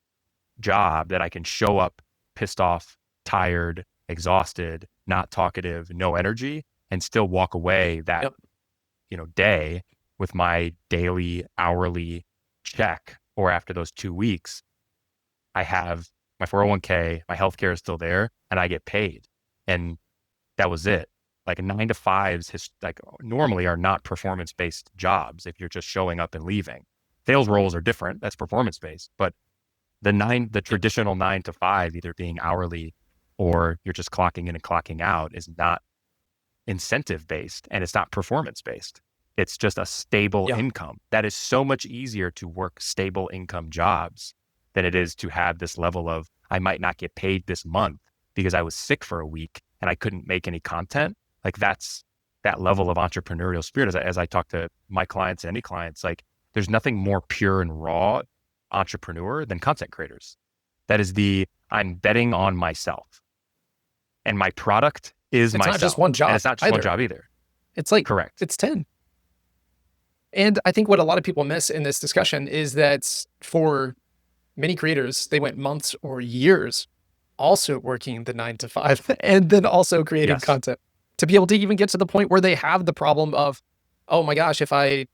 [SPEAKER 1] job that I can show up pissed off, tired, exhausted, not talkative, no energy, and still walk away that,
[SPEAKER 2] Yep.
[SPEAKER 1] day with my daily, hourly check. Or after those 2 weeks, I have my 401k, my healthcare is still there, and I get paid. And that was it. Like 9 to 5s, like normally are not performance based jobs. If you're just showing up and leaving, sales roles are different. That's performance based. But the
[SPEAKER 2] Yep.
[SPEAKER 1] traditional 9 to 5, either being hourly or you're just clocking in and clocking out, is not incentive based and it's not performance based. It's just a stable
[SPEAKER 2] Yeah.
[SPEAKER 1] income. That is so much easier to work stable income jobs than it is to have this level of, I might not get paid this month because I was sick for a week and I couldn't make any content. Like that's that level of entrepreneurial spirit. As I talk to my clients and any clients, like there's nothing more pure and raw entrepreneur than content creators. That is I'm betting on myself and my product is
[SPEAKER 2] It's not just
[SPEAKER 1] myself.
[SPEAKER 2] one
[SPEAKER 1] And
[SPEAKER 2] job
[SPEAKER 1] it's not just one
[SPEAKER 2] either.
[SPEAKER 1] job either.
[SPEAKER 2] It's like
[SPEAKER 1] Correct.
[SPEAKER 2] it's 10. And I think what a lot of people miss in this discussion is that for many creators, they went months or years also working the 9 to 5 and then also creating
[SPEAKER 1] Yes.
[SPEAKER 2] content to be able to even get to the point where they have the problem of, oh my gosh, if I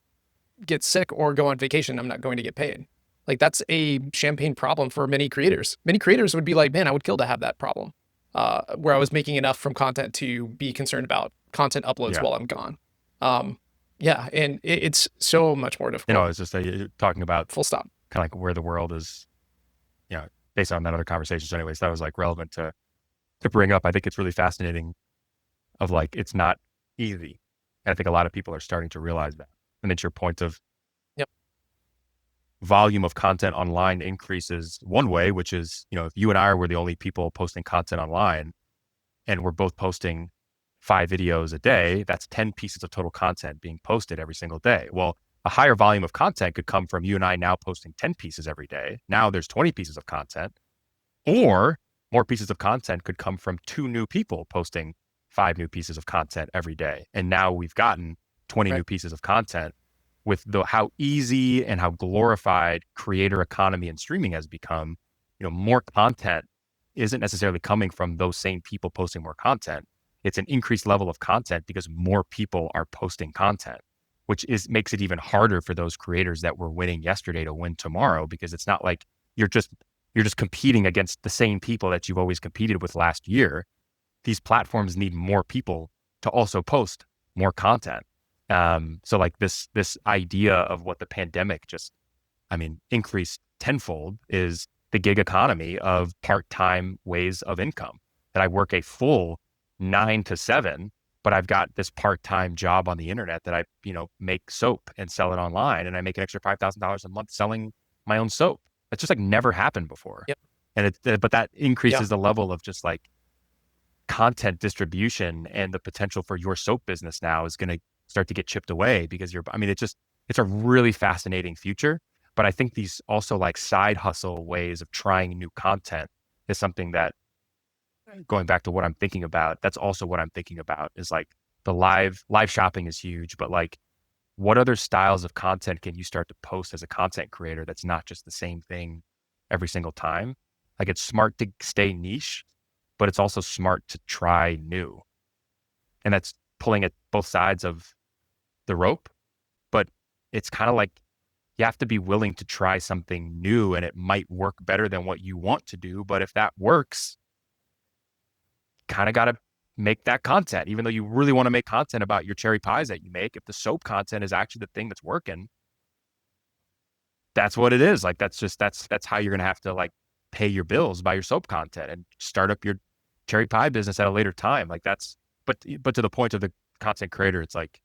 [SPEAKER 2] get sick or go on vacation, I'm not going to get paid. Like that's a champagne problem for many creators. Many creators would be like, man, I would kill to have that problem, where I was making enough from content to be concerned about content uploads
[SPEAKER 1] Yeah.
[SPEAKER 2] while I'm gone. Yeah, and it's so much more difficult.
[SPEAKER 1] It's just talking about
[SPEAKER 2] Full stop.
[SPEAKER 1] kind of like where the world is, based on that other conversation. So anyways, that was like relevant to bring up. I think it's really fascinating of like, it's not easy. And I think a lot of people are starting to realize that. And it's your point of
[SPEAKER 2] Yep.
[SPEAKER 1] volume of content online increases one way, which is, if you and I were the only people posting content online and we're both posting 5 videos a day, that's 10 pieces of total content being posted every single day. Well, a higher volume of content could come from you and I now posting 10 pieces every day. Now there's 20 pieces of content, or more pieces of content could come from 2 new people posting 5 new pieces of content every day. And now we've gotten 20
[SPEAKER 2] Right.
[SPEAKER 1] new pieces of content with how easy and how glorified creator economy and streaming has become. More content isn't necessarily coming from those same people posting more content. It's an increased level of content because more people are posting content, which makes it even harder for those creators that were winning yesterday to win tomorrow, because it's not like you're just competing against the same people that you've always competed with last year. These platforms need more people to also post more content. So like this idea of what the pandemic increased tenfold is the gig economy of part-time ways of income. That I work a full 9 to 7, but I've got this part-time job on the internet that I, make soap and sell it online, and I make an extra $5,000 a month selling my own soap. That's just like never happened before.
[SPEAKER 2] Yep.
[SPEAKER 1] And but that increases
[SPEAKER 2] Yeah.
[SPEAKER 1] the level of just like content distribution, and the potential for your soap business now is going to start to get chipped away because it's a really fascinating future. But I think these also like side hustle ways of trying new content is something that, going back to what I'm thinking about, that's also what I'm thinking about is like the live shopping is huge, but like what other styles of content can you start to post as a content creator that's not just the same thing every single time? Like it's smart to stay niche, but it's also smart to try new. And that's pulling at both sides of the rope, but it's kind of like you have to be willing to try something new and it might work better than what you want to do. But if that works, kind of got to make that content, even though you really want to make content about your cherry pies that you make. If the soap content is actually the thing that's working, that's what it is. Like, that's how you're going to have to like pay your bills by your soap content and start up your cherry pie business at a later time. Like but to the point of the content creator, it's like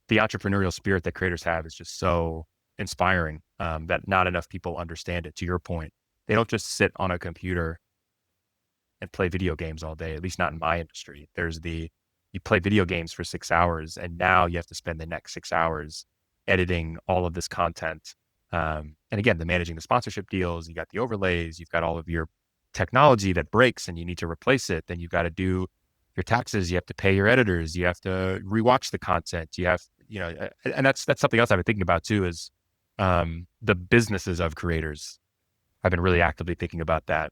[SPEAKER 1] the entrepreneurial spirit that creators have is just so inspiring, that not enough people understand it. To your point, they don't just sit on a computer and play video games all day, at least not in my industry. You play video games for 6 hours and now you have to spend the next 6 hours editing all of this content. And again, the managing the sponsorship deals, you got the overlays, you've got all of your technology that breaks and you need to replace it. Then you've got to do your taxes, you have to pay your editors, you have to rewatch the content, and that's something else I've been thinking about too, is the businesses of creators. I've been really actively thinking about that.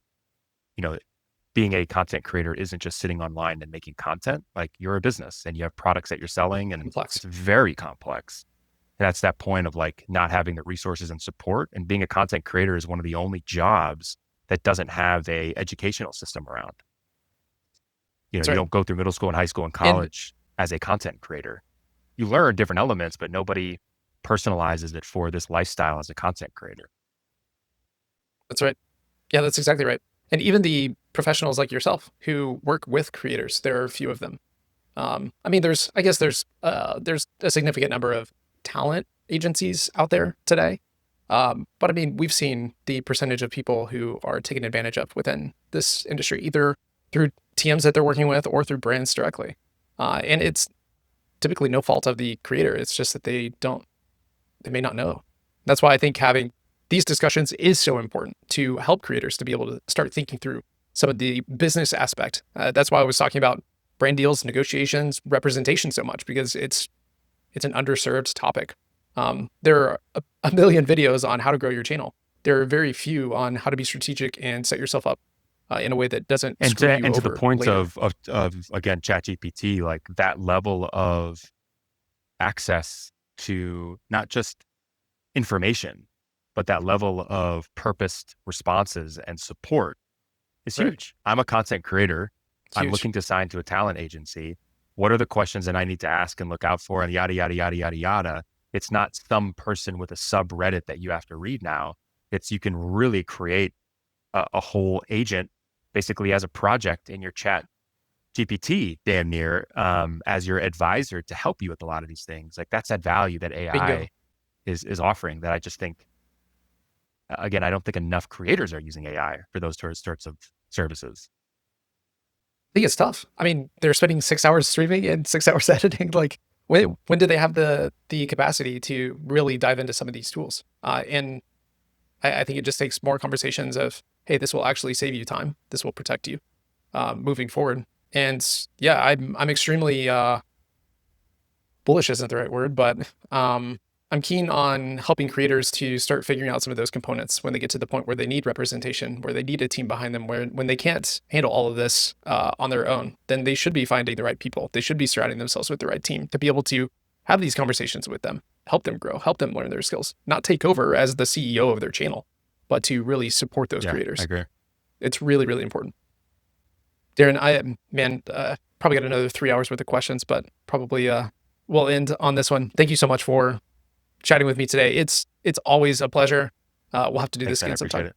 [SPEAKER 1] Being a content creator isn't just sitting online and making content. Like, you're a business and you have products that you're selling, and
[SPEAKER 2] Complex.
[SPEAKER 1] it's very complex. And that's that point of like not having the resources and support. And being a content creator is one of the only jobs that doesn't have a educational system around. You don't go through middle school and high school and college as a content creator. You learn different elements, but nobody personalizes it for this lifestyle as a content creator.
[SPEAKER 2] That's right. Yeah, that's exactly right. And even the professionals like yourself who work with creators, there are a few of them. There's a significant number of talent agencies out there today. But we've seen the percentage of people who are taken advantage of within this industry, either through TMs that they're working with or through brands directly. And it's typically no fault of the creator. It's just that they may not know. That's why I think having these discussions is so important to help creators to be able to start thinking through some of the business aspect. That's why I was talking about brand deals, negotiations, representation so much, because it's an underserved topic. There are a million videos on how to grow your channel. There are very few on how to be strategic and set yourself up in a way that doesn't screw you over.
[SPEAKER 1] And to the point
[SPEAKER 2] later.
[SPEAKER 1] of again, ChatGPT, like that level of access to not just information, but that level of purposed responses and support is huge. I'm a content creator. I'm looking to sign to a talent agency. What are the questions that I need to ask and look out for, and yada, yada, yada, yada, yada. It's not some person with a subreddit that you have to read now. You can really create a whole agent basically as a project in your chat GPT damn near, as your advisor to help you with a lot of these things. Like, that's that value that AI is offering, that I just think, again, I don't think enough creators are using AI for those sorts of services.
[SPEAKER 2] I think it's tough. They're spending 6 hours streaming and 6 hours editing. Like, when do they have the capacity to really dive into some of these tools? And I think it just takes more conversations of, hey, this will actually save you time. This will protect you moving forward. And yeah, I'm extremely bullish isn't the right word, but I'm keen on helping creators to start figuring out some of those components when they get to the point where they need representation, where they need a team behind them, when they can't handle all of this on their own. Then they should be finding the right people. They should be surrounding themselves with the right team to be able to have these conversations with them, help them grow, help them learn their skills, not take over as the CEO of their channel, but to really support those creators.
[SPEAKER 1] I agree.
[SPEAKER 2] It's really, really important. Darren, probably got another 3 hours worth of questions, but probably we'll end on this one. Thank you so much for chatting with me today. It's always a pleasure. We'll have to do this again sometime.